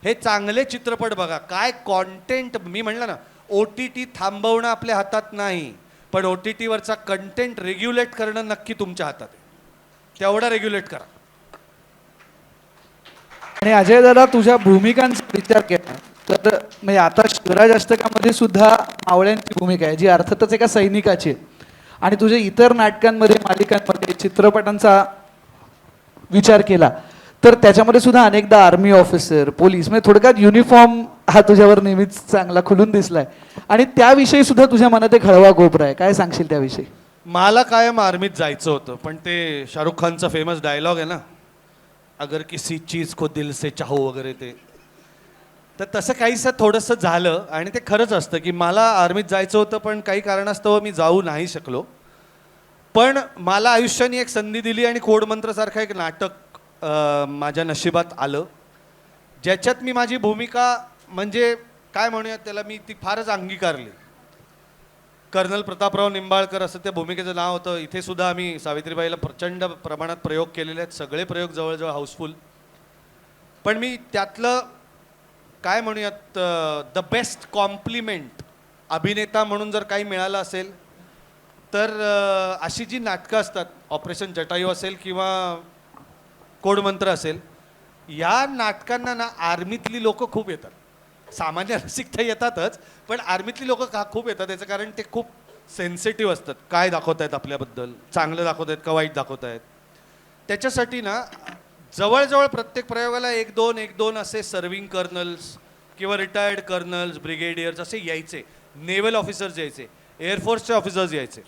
हे चांगले चित्रपट बघा. काय कॉन्टेंट, मी म्हणलं ना, OTT थांबवणं आपल्या हातात नाही, पण OTT वरचा कंटेंट रेग्युलेट करणं नक्की तुमच्या हातात आहे. तेवढा रेग्युलेट करा. आणि अजय दादा, तुझ्या भूमिकांचा विचार केला तर म्हणजे आता शिवराज अष्टकामध्ये सुद्धा मावळ्यांची भूमिका आहे, जी अर्थातच एका सैनिकाची आहे. आणि तुझ्या इतर नाटकांमध्ये, मालिकांमध्ये, चित्रपटांचा विचार केला तर त्याच्यामध्ये सुद्धा अनेकदा आर्मी ऑफिसर, पोलीस, म्हणजे थोडक्यात युनिफॉर्म हा तुझ्यावर नेहमीच चांगला खुलून दिसलाय. आणि त्याविषयी सुद्धा तुझ्या मनात एक हळवा गोपरा आहे. काय सांगशील त्याविषयी? मला कायम आर्मीत जायचं होतं, पण ते शाहरुख खानचा फेमस डायलॉग आहे ना, अगर किसी चीज को दिल से चाहो वगैरे, ते तर तसं काहीसं थोडंसं झालं. आणि ते खरंच असतं की मला आर्मीत जायचं होतं, पण काही कारणास्तव मी जाऊ नाही शकलो. पण मला आयुष्याने एक संधी दिली आणि कोडमंत्रसारखं एक नाटक माझ्या नशिबात आलं, ज्याच्यात मी माझी भूमिका, म्हणजे काय म्हणूयात त्याला, मी ती फारच अंगीकारली. कर्नल प्रतापराव निंबाळकर असं त्या भूमिकेचं नाव होतं. इथे सुद्धा आम्ही सावित्रीबाईला प्रचंड प्रमाणात प्रयोग केलेले आहेत, सगळे प्रयोग जवळजवळ हाऊसफुल. पण मी त्यातलं काय म्हणूयात, द बेस्ट कॉम्प्लिमेंट अभिनेता म्हणून जर काही मिळालं असेल तर अशी जी नाटकं असतात, ऑपरेशन जटायू असेल किंवा कोडमंत्र असेल, या नाटकांना ना आर्मीतली लोक खूप येतात. सामान्य रसिक तर येतातच, पण आर्मीतली लोक का खूप येतात, त्याचं कारण ते खूप सेन्सिटिव्ह असतात. काय दाखवत आहेत आपल्याबद्दल, चांगलं दाखवत आहेत का वाईट दाखवत आहेत. त्याच्यासाठी ना जवळजवळ प्रत्येक प्रयोगाला एक दोन असे सर्विंग कर्नल्स किंवा रिटायर्ड कर्नल्स, ब्रिगेडियर्स असे यायचे, नेव्हल ऑफिसर्स यायचे, एअरफोर्सचे ऑफिसर्स यायचे.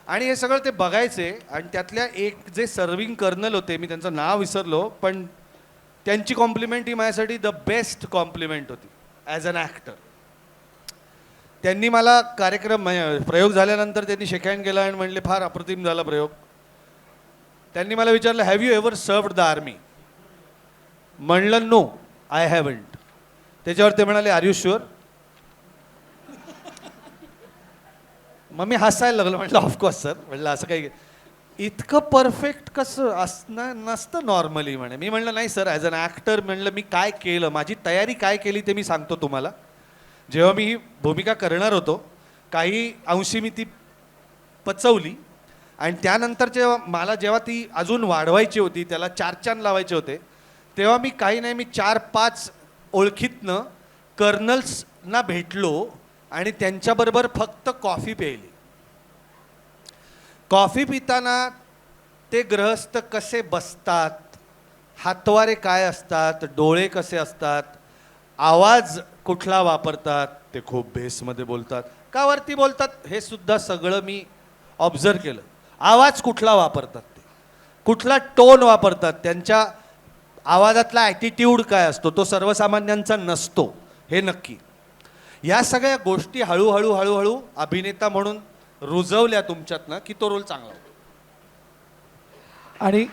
आणि हे सगळं ते बघायचे. आणि त्यातल्या एक जे सर्विंग कर्नल होते, मी त्यांचं नाव विसरलो, पण त्यांची कॉम्प्लिमेंट ही माझ्यासाठी द बेस्ट कॉम्प्लिमेंट होती ॲज अन ॲक्टर. त्यांनी मला प्रयोग झाल्यानंतर त्यांनी शेक हँड केला आणि म्हणले, फार अप्रतिम झाला प्रयोग. त्यांनी मला विचारलं, have you ever served the army? म्हणलं नो, आय हॅवंट. त्याच्यावर ते म्हणाले, आर यू शुअर? मग मी हसायला लागलो. म्हटलं ऑफकोर्स सर. म्हटलं असं काही इतकं परफेक्ट कसं असणं नसतं नॉर्मली म्हणे. मी म्हणलं नाही सर, ॲज अन ॲक्टर म्हणलं मी काय केलं, माझी तयारी काय केली ते मी सांगतो तुम्हाला. जेव्हा मी ही भूमिका करणार होतो, काही अंशी मी ती पचवली. आणि त्यानंतर जेव्हा ती अजून वाढवायची होती, त्याला 4 चान लावायचे होते, तेव्हा मी काही नाही, मी 4-5 ओळखीतनं कर्नल्सना भेटलो आणि त्यांच्याबरोबर फक्त कॉफी प्यायली. कॉफी पिताना ते गृहस्थ कसे बसतात, हातवारे काय असतात, डोळे कसे असतात, आवाज कुठला वापरतात, ते खूप बेसमध्ये बोलतात का वरती बोलतात, हे सुद्धा सगळं मी ऑब्झर्व केलं. आवाज कुठला वापरतात, ते कुठला टोन वापरतात, त्यांच्या आवाजातला ॲटिट्यूड काय असतो, तो सर्वसामान्यांचा नसतो, हे नक्की. या सगळ्या गोष्टी हळूहळू अभिनेता म्हणून रुजवल्या तुमच्यात ना, की तो रोल चांगला होतो. आणि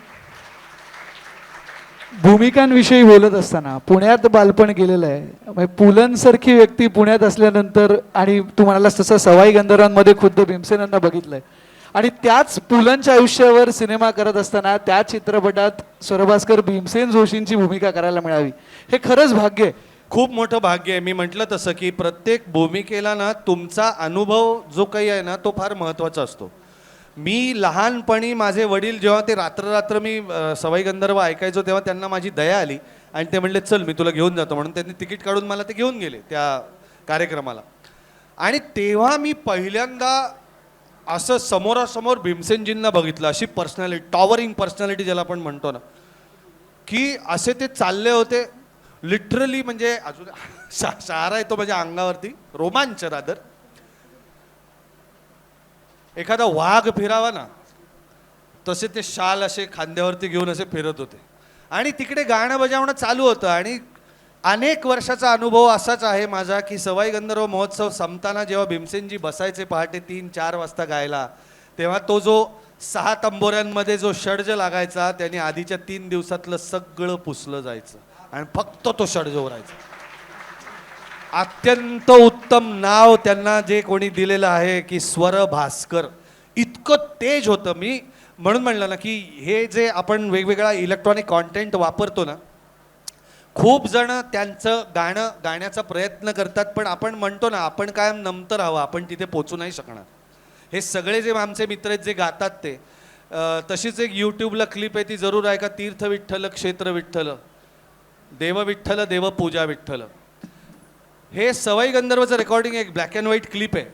भूमिकांविषयी बोलत असताना पुण्यात बालपण गेलेलं आहे, म्हणजे पुलंसारखी व्यक्ती पुण्यात असल्यानंतर, आणि तू म्हणालास तसं सवाई गंधर्वांमध्ये खुद्द भीमसेनांना बघितलंय, आणि त्याच पुलंच्या आयुष्यावर सिनेमा करत असताना त्या चित्रपटात स्वरभास्कर भीमसेन जोशींची भूमिका करायला मिळावी, हे खरंच भाग्य आहे. खूप मोठं भाग्य आहे. मी म्हटलं तसं की प्रत्येक भूमिकेला ना तुमचा अनुभव जो काही आहे ना, तो फार महत्त्वाचा असतो. मी लहानपणी माझे वडील जेव्हा ते रात्र मी सवाई गंधर्व ऐकायचो, तेव्हा त्यांना माझी दया आली आणि ते म्हणले, चल मी तुला घेऊन जातो, म्हणून त्यांनी तिकीट काढून मला ते घेऊन गेले त्या कार्यक्रमाला. आणि तेव्हा मी पहिल्यांदा असं समोरासमोर भीमसेनजींना बघितलं, अशी पर्सनॅलिटी, टॉवरिंग पर्सनॅलिटी ज्याला आपण म्हणतो ना, की असे ते चालले होते लिटरली, म्हणजे अजून शहारा येतो माझ्या अंगावरती, रोमांच रादर. एखादा वाघ फिरावा ना, तसे ते शाल असे खांद्यावरती घेऊन असे फिरत होते. आणि तिकडे गाणं बजावणं चालू होतं. आणि अनेक वर्षाचा अनुभव असाच आहे माझा की सवाई गंधर्व महोत्सव संपताना जेव्हा भीमसेनजी बसायचे पहाटे 3-4 वाजता गायला, तेव्हा तो जो 6 तंबोऱ्यांमध्ये जो षड्ज लागायचा त्याने आधीच्या 3 दिवसातलं सगळं पुसलं जायचं आणि फक्त तो षड्ज उरायचा. अत्यंत उत्तम नाव त्यांना जे कोणी दिलेलं आहे की स्वर भास्कर, इतकं तेज होतं. मी म्हणून म्हणलं ना की हे जे आपण वेगवेगळा इलेक्ट्रॉनिक कॉन्टेंट वापरतो ना, खूप जण त्यांचं गाणं गाण्याचा प्रयत्न करतात, पण आपण म्हणतो ना आपण कायम नमतं राहावं, आपण तिथे पोचू नाही शकणार. हे सगळे जे आमचे मित्र आहेत जे गातात ते तशीच एक यूट्यूबला क्लिप आहे, ती जरूर ऐका. तीर्थ विठ्ठल क्षेत्र विठ्ठल, देव विठ्ठल देव पूजा विठ्ठल, हे सवाई गंधर्वचं रेकॉर्डिंग एक ब्लॅक अँड व्हाईट क्लिप आहे.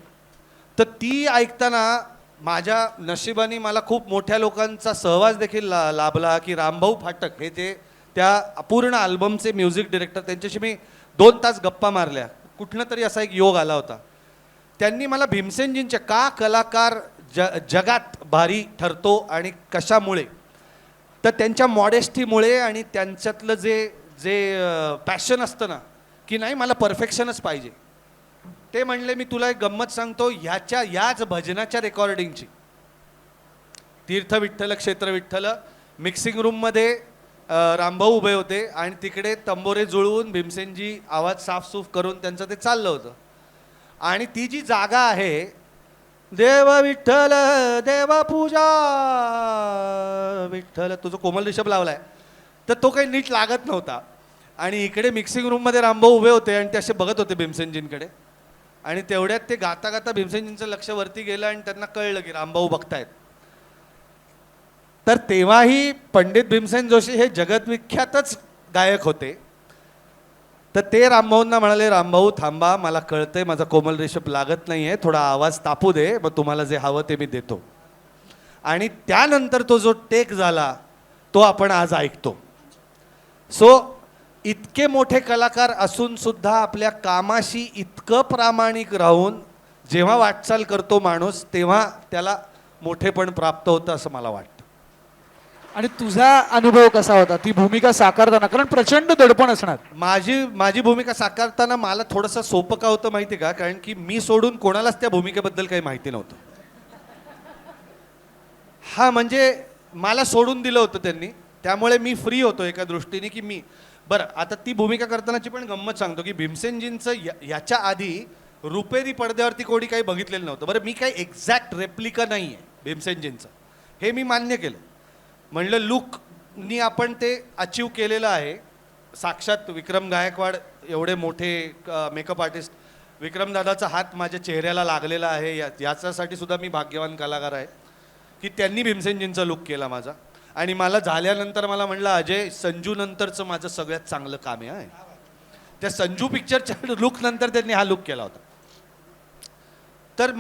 तर ती ऐकताना माझ्या नशिबाने मला खूप मोठ्या लोकांचा सहवास देखील लाभला की रामभाऊ फाटक हे जे त्या अपूर्ण अल्बमचे म्युझिक डिरेक्टर, त्यांच्याशी मी 2 तास गप्पा मारल्या. कुठनं तरी असा एक योग आला होता. त्यांनी मला भीमसेनजींच्या का कलाकार जगात भारी ठरतो आणि कशामुळे, तर त्यांच्या मॉडेस्टीमुळे आणि त्यांच्यातलं जे जे पॅशन असतं ना की नाही मला परफेक्शनच पाहिजे. ते म्हणले मी तुला एक गंमत सांगतो, याच भजनाच्या रेकॉर्डिंगची तीर्थ विठ्ठल क्षेत्र विठ्ठल मिक्सिंग रूममध्ये रामभाऊ उभे होते आणि तिकडे तंबोरे जुळवून भीमसेनजी आवाज साफसूफ करून त्यांचं ते चाललं होतं. आणि ती जी जागा आहे, देव विठ्ठल देवा पूजा विठ्ठल, तुझं कोमल रिषभ लावलाय, तर तो काही नीट लागत नव्हता. आणि इकडे मिक्सिंग रूममध्ये रामभाऊ उभे होते आणि ते असे बघत होते भीमसेनजींकडे. आणि तेवढ्यात ते गाता गाता भीमसेनजींचं लक्ष वरती गेलं आणि त्यांना कळलं की रामभाऊ बघतायत. तर तेव्हाही पंडित भीमसेन जोशी हे जगद्विख्यातच गायक होते. तर ते रामभाऊंना म्हणाले, रामभाऊ थांबा, मला कळतंय माझा कोमल रिषभ लागत नाहीये, थोडा आवाज तापू दे, मग तुम्हाला जे हवं ते मी देतो. आणि त्यानंतर तो जो टेक झाला तो आपण आज ऐकतो. सो इतके मोठे कलाकार असून सुद्धा आपल्या कामाशी इतकं प्रामाणिक राहून जेव्हा वाटचाल करतो माणूस, तेव्हा त्याला मोठेपण प्राप्त होतं असं मला वाटतं. आणि तुझा अनुभव कसा होता ती भूमिका साकारताना? कारण प्रचंड दडपण असणार. माझी भूमिका साकारताना मला थोडंसं सोपं का होतं माहिती का, कारण की मी सोडून कोणालाच त्या भूमिकेबद्दल काही माहिती नव्हतं. हा म्हणजे मला सोडून दिलं होतं त्यांनी, त्यामुळे मी फ्री होतो एका दृष्टीने की मी बरं. आता ती भूमिका करतानाची पण गंमत सांगतो की भीमसेनजींचं याच्या आधी रुपेरी पडद्यावरती कोणी काही बघितलेलं नव्हतं. बरं, मी काही एक्झॅक्ट रेप्लिका नाही आहे भीमसेनजींचं, हे मी मान्य केलं. म्हणलं लुकनी आपण ते अचीव केलेलं आहे. साक्षात विक्रम गायकवाड एवढे मोठे मेकअप आर्टिस्ट, विक्रमदादाचा हात माझ्या चेहऱ्याला लागलेला आहे, याच्यासाठी सुद्धा मी भाग्यवान कलाकार आहे की त्यांनी भीमसेनजींचा लुक केला माझा. आणि मला झाल्यानंतर मला म्हणलं, अजय संजू नंतरचं माझं सगळ्यात चांगलं काम आहे. त्या संजू पिक्चरच्या लुक नंतर त्यांनी हा लुक केला होता. तर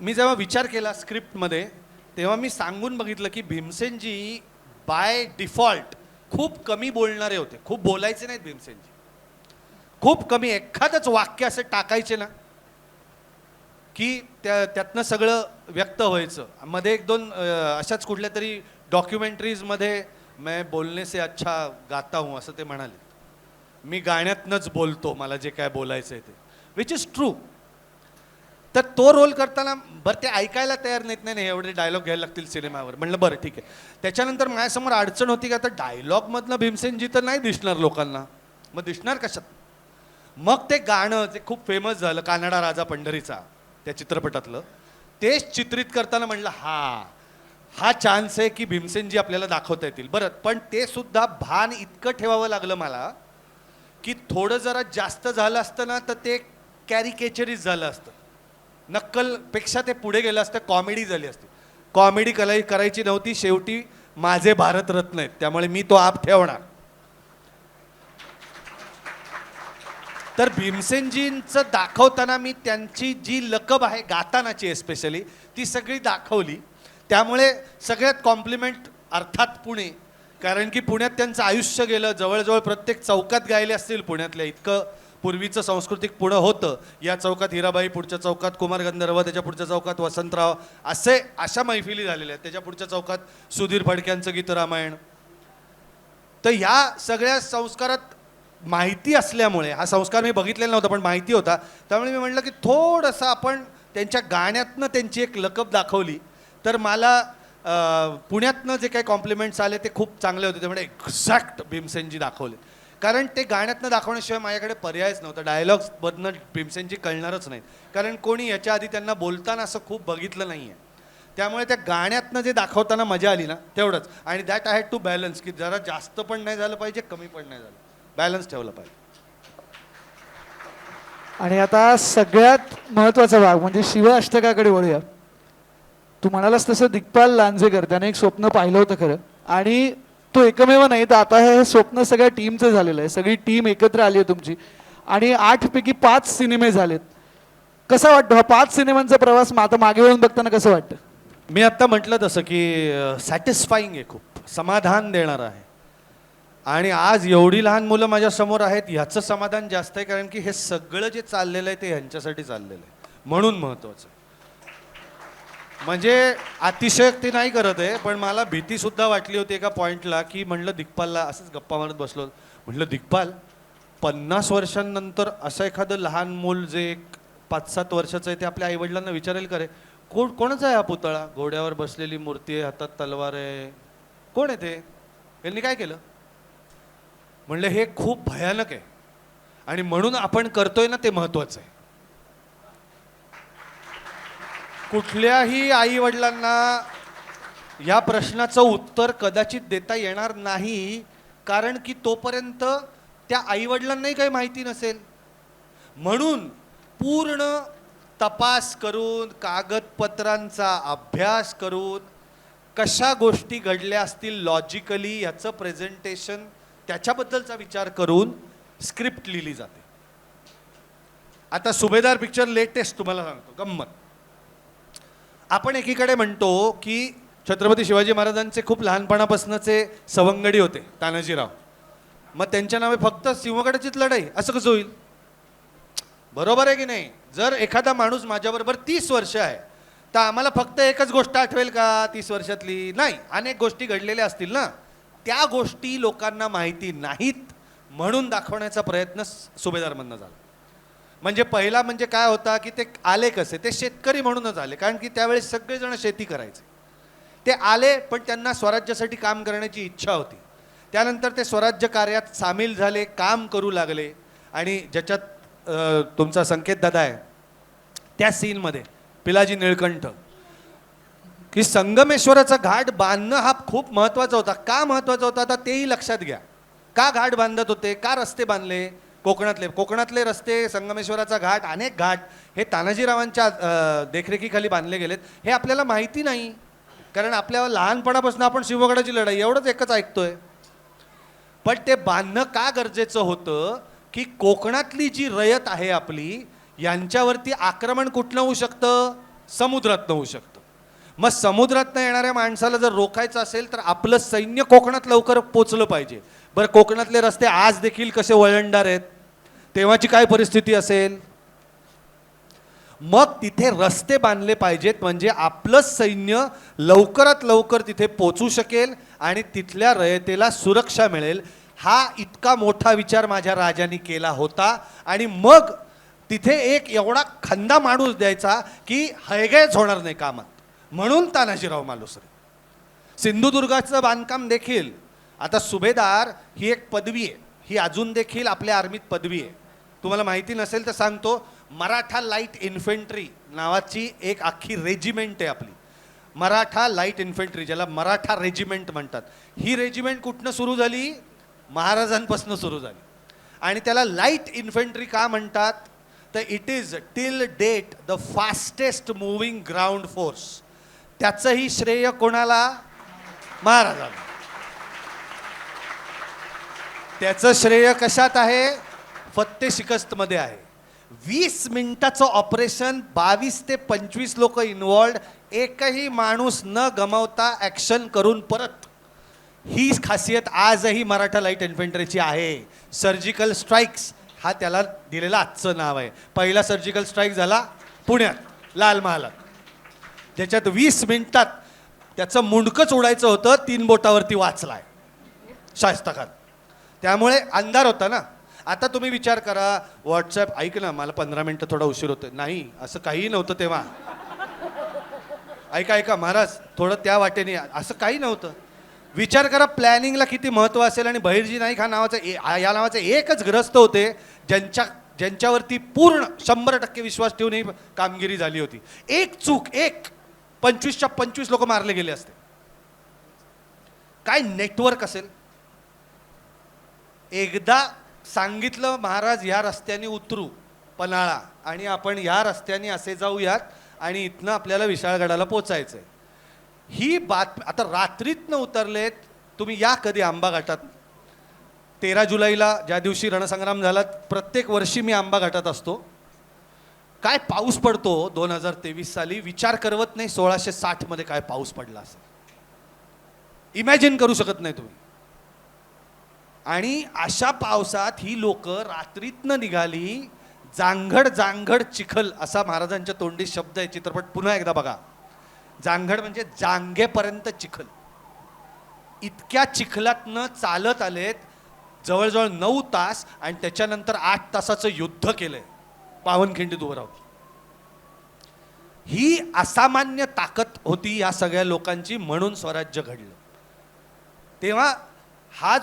मी जेव्हा विचार केला स्क्रिप्टमध्ये, तेव्हा मी सांगून बघितलं की भीमसेनजी बाय डिफॉल्ट खूप कमी बोलणारे होते. खूप बोलायचे नाहीत भीमसेनजी, खूप कमी, एखादंच वाक्य असे टाकायचे ना की त्यातनं सगळं व्यक्त व्हायचं. मध्ये 1-2 अशाच कुठल्या तरी डॉक्युमेंटरीजमध्ये मैं बोलने से अच्छा गाता हूँ असं ते म्हणाले. मी गाण्यातनंच बोलतो, मला जे काय बोलायचं आहे ते, विच इज ट्रू. तर तो रोल करताना बरं ते ऐकायला तयार नाहीत, नाही एवढे डायलॉग घ्यायला लागतील सिनेमावर. म्हणलं बरं ठीक आहे. त्याच्यानंतर माझ्यासमोर अडचण होती की आता डायलॉगमधनं भीमसेनजी तर नाही दिसणार लोकांना, मग दिसणार कशात? मग ते गाणं जे खूप फेमस झालं कानडा राजा पंढरीचा त्या चित्रपटातलं, तेच चित्रित करताना म्हणलं हा चान्स आहे की भीमसेनजी आपल्याला दाखवता येतील. बरं, पण ते सुद्धा भान इतकं ठेवावं लागलं मला की थोडं जरा जास्त झालं असतं ना तर ते कॅरिकेचरीज झालं असतं, नक्कलपेक्षा ते पुढे गेलं असतं, कॉमेडी झाली असती. कॉमेडी करायची नव्हती, शेवटी माझे भारतरत्न आहेत त्यामुळे मी तो आप ठेवणार. तर भीमसेनजींचं दाखवताना मी त्यांची जी लकब आहे गातानाची एस्पेशली ती सगळी दाखवली. त्यामुळे सगळ्यात कॉम्प्लिमेंट अर्थात पुणे, कारण की पुण्यात त्यांचं आयुष्य गेलं. जवळजवळ प्रत्येक चौकात गायले असतील पुण्यातल्या, इतकं पूर्वीचं सांस्कृतिक पुणं होतं. या चौकात हिराबाई, पुढच्या चौकात कुमार गंधर्व, त्याच्या पुढच्या चौकात वसंतराव, अशा मैफिली झालेल्या आहेत. त्याच्या पुढच्या चौकात सुधीर फडक्यांचं गीत रामायण. तर ह्या सगळ्या संस्कारात माहिती असल्यामुळे, हा संस्कार मी बघितलेला नव्हता पण माहिती होता, त्यामुळे मी म्हटलं की थोडंसं आपण त्यांच्या गाण्यातनं त्यांची एक लकब दाखवली तर मला पुण्यातनं जे काही कॉम्प्लिमेंट्स आले ते खूप चांगले होते. त्यामुळे एक्झॅक्ट भीमसेनजी दाखवले, कारण ते गाण्यातनं दाखवण्याशिवाय माझ्याकडे पर्यायच नव्हता. डायलॉग्समधनं भीमसेनजी कळणारच नाहीत, कारण कोणी याच्या आधी त्यांना बोलताना असं खूप बघितलं नाही आहे. त्यामुळे त्या गाण्यातनं जे दाखवताना मजा आली ना तेवढंच. आणि that I had to balance, की जरा जास्त पण नाही झालं पाहिजे, कमी पण नाही झालं, बॅलन्स ठेवलं पाहिजे. आणि आता सगळ्यात महत्वाचा भाग म्हणजे शिव अष्टकाकडे वळूया. तू म्हणालास तसं दिग्पाल लांजेकर त्याने एक स्वप्न पाहिलं होतं खरं, आणि तो एकमेव नाही तर आता हे स्वप्न सगळ्या टीमचं झालेलं आहे. सगळी टीम एकत्र आली आहे तुमची, आणि 8 पैकी 5 सिनेमे झालेत. कसा वाटतो हा 5 सिनेमांचा प्रवास? आता मागे वळून बघताना कसं वाटतं? मी आत्ता म्हटलं तसं की सॅटिस्फाईंग आहे, खूप समाधान देणारं आहे. आणि आज एवढी लहान मुलं माझ्यासमोर आहेत ह्याचं समाधान जास्त आहे, कारण की हे सगळं जे चाललेलं आहे ते ह्यांच्यासाठी चाललेलं आहे, म्हणून महत्त्वाचं. म्हणजे अतिशयोक्ती नाही करत आहे, पण मला भीतीसुद्धा वाटली होती एका पॉईंटला, की म्हणलं दिग्पालला असंच गप्पा मारत बसलो, म्हटलं दिग्पाल 50 वर्षांनंतर असं एखादं लहान मूल जे 5-7 वर्षाचं आहे ते आपल्या आईवडिलांना विचारेल का रे, कोणाचा आहे हा पुतळा, घोड्यावर बसलेली मूर्ती आहे, हातात तलवार आहे, कोण आहे ते, यांनी काय केलं? म्हणलं हे खूप भयानक आहे, आणि म्हणून आपण करतोय ना ते महत्वाचं आहे. कुठल्याही आई वडिलांना या प्रश्नाचं उत्तर कदाचित देता येणार नाही, कारण की तोपर्यंत त्या आई वडिलांनाही काही माहिती नसेल. म्हणून पूर्ण तपास करून, कागदपत्रांचा अभ्यास करून, कशा गोष्टी घडल्या असतील लॉजिकली याचं प्रेझेंटेशन, त्याच्याबद्दलचा विचार करून स्क्रिप्ट लिहिली जाते. आता सुभेदार पिक्चर लेटेस्ट तुम्हाला सांगतो गंमत. आपण एकीकडे म्हणतो की छत्रपती शिवाजी महाराजांचे खूप लहानपणापासूनचे सवंगडी होते तानाजीराव, मग त्यांच्या नावे फक्त सिंहगडाचीच लढाई, असं कसं होईल? बरोबर आहे की नाही? जर एखादा माणूस माझ्याबरोबर 30 वर्ष आहे तर आम्हाला फक्त एकच गोष्ट आठवेल का 30 वर्षातली? नाही, अनेक गोष्टी घडलेल्या असतील ना, त्या गोष्टी लोकांना माहिती नाहीत म्हणून दाखवण्याचा प्रयत्न सुभेदारमधनं झाला. म्हणजे पहिला म्हणजे काय होता की ते आले कसे, ते शेतकरी म्हणूनच आले, कारण की त्यावेळेस सगळेजण शेती करायचे. ते आले पण त्यांना स्वराज्यासाठी काम करण्याची इच्छा होती. त्यानंतर ते स्वराज्य कार्यात सामील झाले, काम करू लागले, आणि ज्याच्यात तुमचा संकेत दादा आहे त्या सीनमध्ये पिलाजी निळकंठ, की संगमेश्वराचा घाट बांधणं हा खूप महत्त्वाचा होता. का महत्त्वाचा होता आता तेही लक्षात घ्या. का घाट बांधत होते, का रस्ते बांधले? कोकणातले रस्ते, संगमेश्वराचा घाट, अनेक घाट हे तानाजीरावांच्या देखरेखीखाली बांधले गेलेत. हे आपल्याला माहिती नाही, कारण आपल्या लहानपणापासून आपण शिवगडाची लढाई एवढंच एकच ऐकतोय. पण ते बांधणं का गरजेचं होतं की कोकणातली जी रयत आहे आपली, यांच्यावरती आक्रमण कुठनं होऊ शकतं? समुद्रातनं होऊ शकतं. मग समुद्रातनं येणाऱ्या माणसाला जर रोखायचं असेल तर आपलं सैन्य कोकणात लवकर पोचलं पाहिजे. बरं, कोकणातले रस्ते आज देखील कसे वळणदार आहेत, तेव्हाची काय परिस्थिती असेल? मग तिथे रस्ते बांधले पाहिजेत, म्हणजे आपलं सैन्य लवकरात लवकर तिथे पोचू शकेल आणि तिथल्या रयतेला सुरक्षा मिळेल. हा इतका मोठा विचार माझ्या राजांनी केला होता, आणि मग तिथे एक एवढा खंदा माणूस द्यायचा की हैगयच होणार नाही कामात, म्हणून तानाजीराव मालुसरे. सिंधुदुर्गाचं बांधकाम देखील, आता सुभेदार ही एक पदवी आहे, ही अजून देखील आपल्या आर्मीत पदवी आहे. तुम्हाला माहिती नसेल तर सांगतो, मराठा लाईट इन्फंट्री नावाची एक अख्खी रेजिमेंट आहे आपली, मराठा लाईट इन्फंट्री, ज्याला मराठा रेजिमेंट म्हणतात. ही रेजिमेंट कुठनं सुरू झाली? महाराजांपासून सुरू झाली. आणि त्याला लाईट इन्फंट्री का म्हणतात? तर it is till date the fastest moving ground force. त्याचंही श्रेय कोणाला? महाराजांना. त्याचं श्रेय कशात आहे? फत्ते शिकस्तमध्ये आहे. 20 मिनिटाचं ऑपरेशन, 22 ते 25 लोक इन्व्हॉल्ड, एकही माणूस न गमावता ॲक्शन करून परत. ही खासियत आजही मराठा लाईट इन्फंट्रीची आहे. सर्जिकल स्ट्राईक्स हा त्याला दिलेला आजचं नाव आहे. पहिला सर्जिकल स्ट्राईक झाला पुण्यात लाल महालात, ज्याच्यात 20 मिनिटात त्याचं मुंडकंच उडायचं होतं, 3 बोटावरती वाचलाय शाहिस्ता खान. त्यामुळे अंधार होता ना. आता तुम्ही विचार करा, व्हॉट्सॲप ऐक ना, मला 15 मिनिटं थोडा उशीर होतोय. नाही, असं काहीही नव्हतं तेव्हा. ऐका महाराज, थोडं त्या वाटेने असं काही नव्हतं. विचार करा प्लॅनिंगला किती महत्त्व असेल. आणि बहिर्जी नाईक हा या नावाचे एकच ग्रस्त होते ज्यांच्यावरती पूर्ण 100% विश्वास ठेवून ही कामगिरी झाली होती. एक चूक, 25च्या 25 लोक मारले गेले असते. काय नेटवर्क असेल. एकदा सांगितलं महाराज ह्या रस्त्याने उतरू पन्हाळा, आणि आपण ह्या रस्त्याने असे जाऊयात आणि इथनं आपल्याला विशाळगडाला पोचायचंय. ही बातमी आता रात्रीतनं उतरलेत. तुम्ही या कधी आंबा घाटात. 13 जुलैला ज्या दिवशी रणसंग्राम झाला, प्रत्येक वर्षी मी आंबा घाटात असतो. काय पाऊस पडतो 2023 साली, विचार करवत नाही 1660 मध्ये काय पाऊस पडला असेल. इमॅजिन करू शकत नाही तुम्ही. आणि अशा पावसात ही लोक रात्रीतनं निघाली. जांघड चिखल असा महाराजांच्या तोंडी शब्द आहे. चित्रपट पुन्हा एकदा बघा. जांघड म्हणजे जांघेपर्यंत चिखल. इतक्या चिखलातनं चालत आलेत जवळजवळ 9 तास, आणि त्याच्यानंतर 8 तासाचं युद्ध केलंय पावनखिंडीत उभं राहून. ही असामान्य ताकद होती या सगळ्या लोकांची, म्हणून स्वराज्य घडलं. तेव्हा हा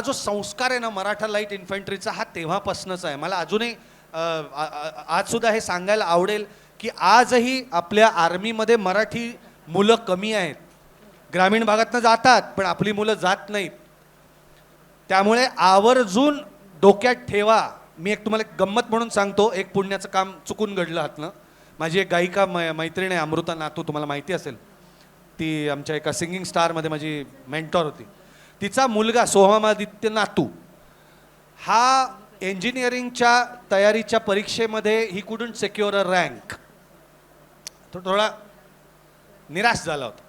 जो संस्कार आहे ना मराठा लाईट इन्फंट्रीचा, हा तेव्हापासूनच आहे. मला अजूनही आज सुद्धा हे सांगायला आवडेल की आजही आपल्या आर्मीमध्ये मराठी मुलं कमी आहेत. ग्रामीण भागातनं जातात, पण आपली मुलं जात नाहीत. त्यामुळे आवर्जून डोक्यात ठेवा. मी एक तुम्हाला गंमत म्हणून सांगतो. एक पुण्याचं काम चुकून घडलं हातनं. माझी एक गायिका मैत्रीण आहे, अमृता नातू, तुम्हाला माहिती असेल. ती आमच्या एका सिंगिंग स्टारमध्ये माझी मेंटॉर होती. तिचा मुलगा सोहमादित्य नातू हा इंजिनिअरिंगच्या तयारीच्या परीक्षेमध्ये he couldn't secure a rank. तो थोडा निराश झाला होता.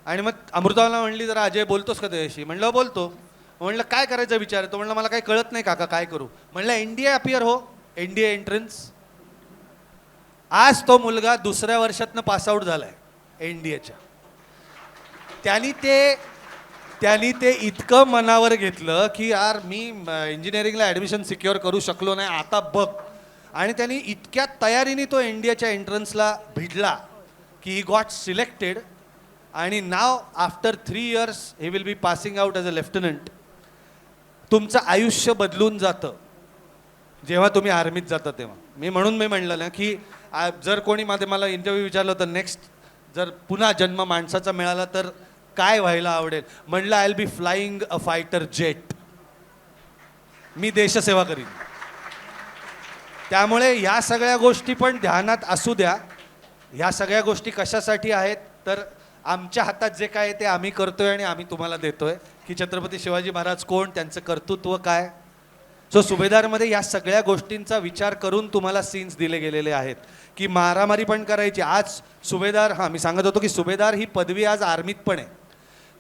आणि मग अमृताला म्हणली, जरा अजय बोलतोस का त्याच्याशी? म्हणलं बोलतो. म्हणलं काय करायचा विचार आहे? तो म्हणलं मला काही कळत नाही काका, काय करू? म्हणलं एनडीए अपियर हो, एनडीए एंट्रन्स. आज तो मुलगा 2ऱ्या वर्षातनं पासआउट झालाय एनडीएच्या. त्यांनी ते इतकं मनावर घेतलं की यार मी इंजिनिअरिंगला ॲडमिशन सिक्युअर करू शकलो नाही, आता बघ. आणि त्यांनी इतक्या तयारीने तो इंडियाच्या एंट्रन्सला भिडला की ही गॉट सिलेक्टेड. आणि now after 3 years he will be passing out as a lieutenant. तुमचं आयुष्य बदलून जातं जेव्हा तुम्ही आर्मीत जाता तेव्हा. म्हणून मी म्हणलं ना की जर कोणी मला इंटरव्ह्यू विचारलं होतं नेक्स्ट जर पुन्हा जन्म माणसाचा मिळाला तर काय व्हायला आवडेल, म्हणलं I will be flying a fighter jet. मी देशसेवा करीन. त्यामुळे ह्या सगळ्या गोष्टी पण ध्यानात असू द्या. ह्या सगळ्या गोष्टी कशासाठी आहेत तर आमच्या हातात जे काय ते आम्ही करतोय आणि आम्ही तुम्हाला देतोय की छत्रपती शिवाजी महाराज कोण, त्यांचं कर्तृत्व काय. सो सुभेदारमध्ये या सगळ्या गोष्टींचा विचार करून तुम्हाला सीन्स दिले गेलेले आहेत की मारामारी पण करायची. आज सुभेदार, मी सांगत होतो की सुभेदार ही पदवी आज आर्मीत पण आहे.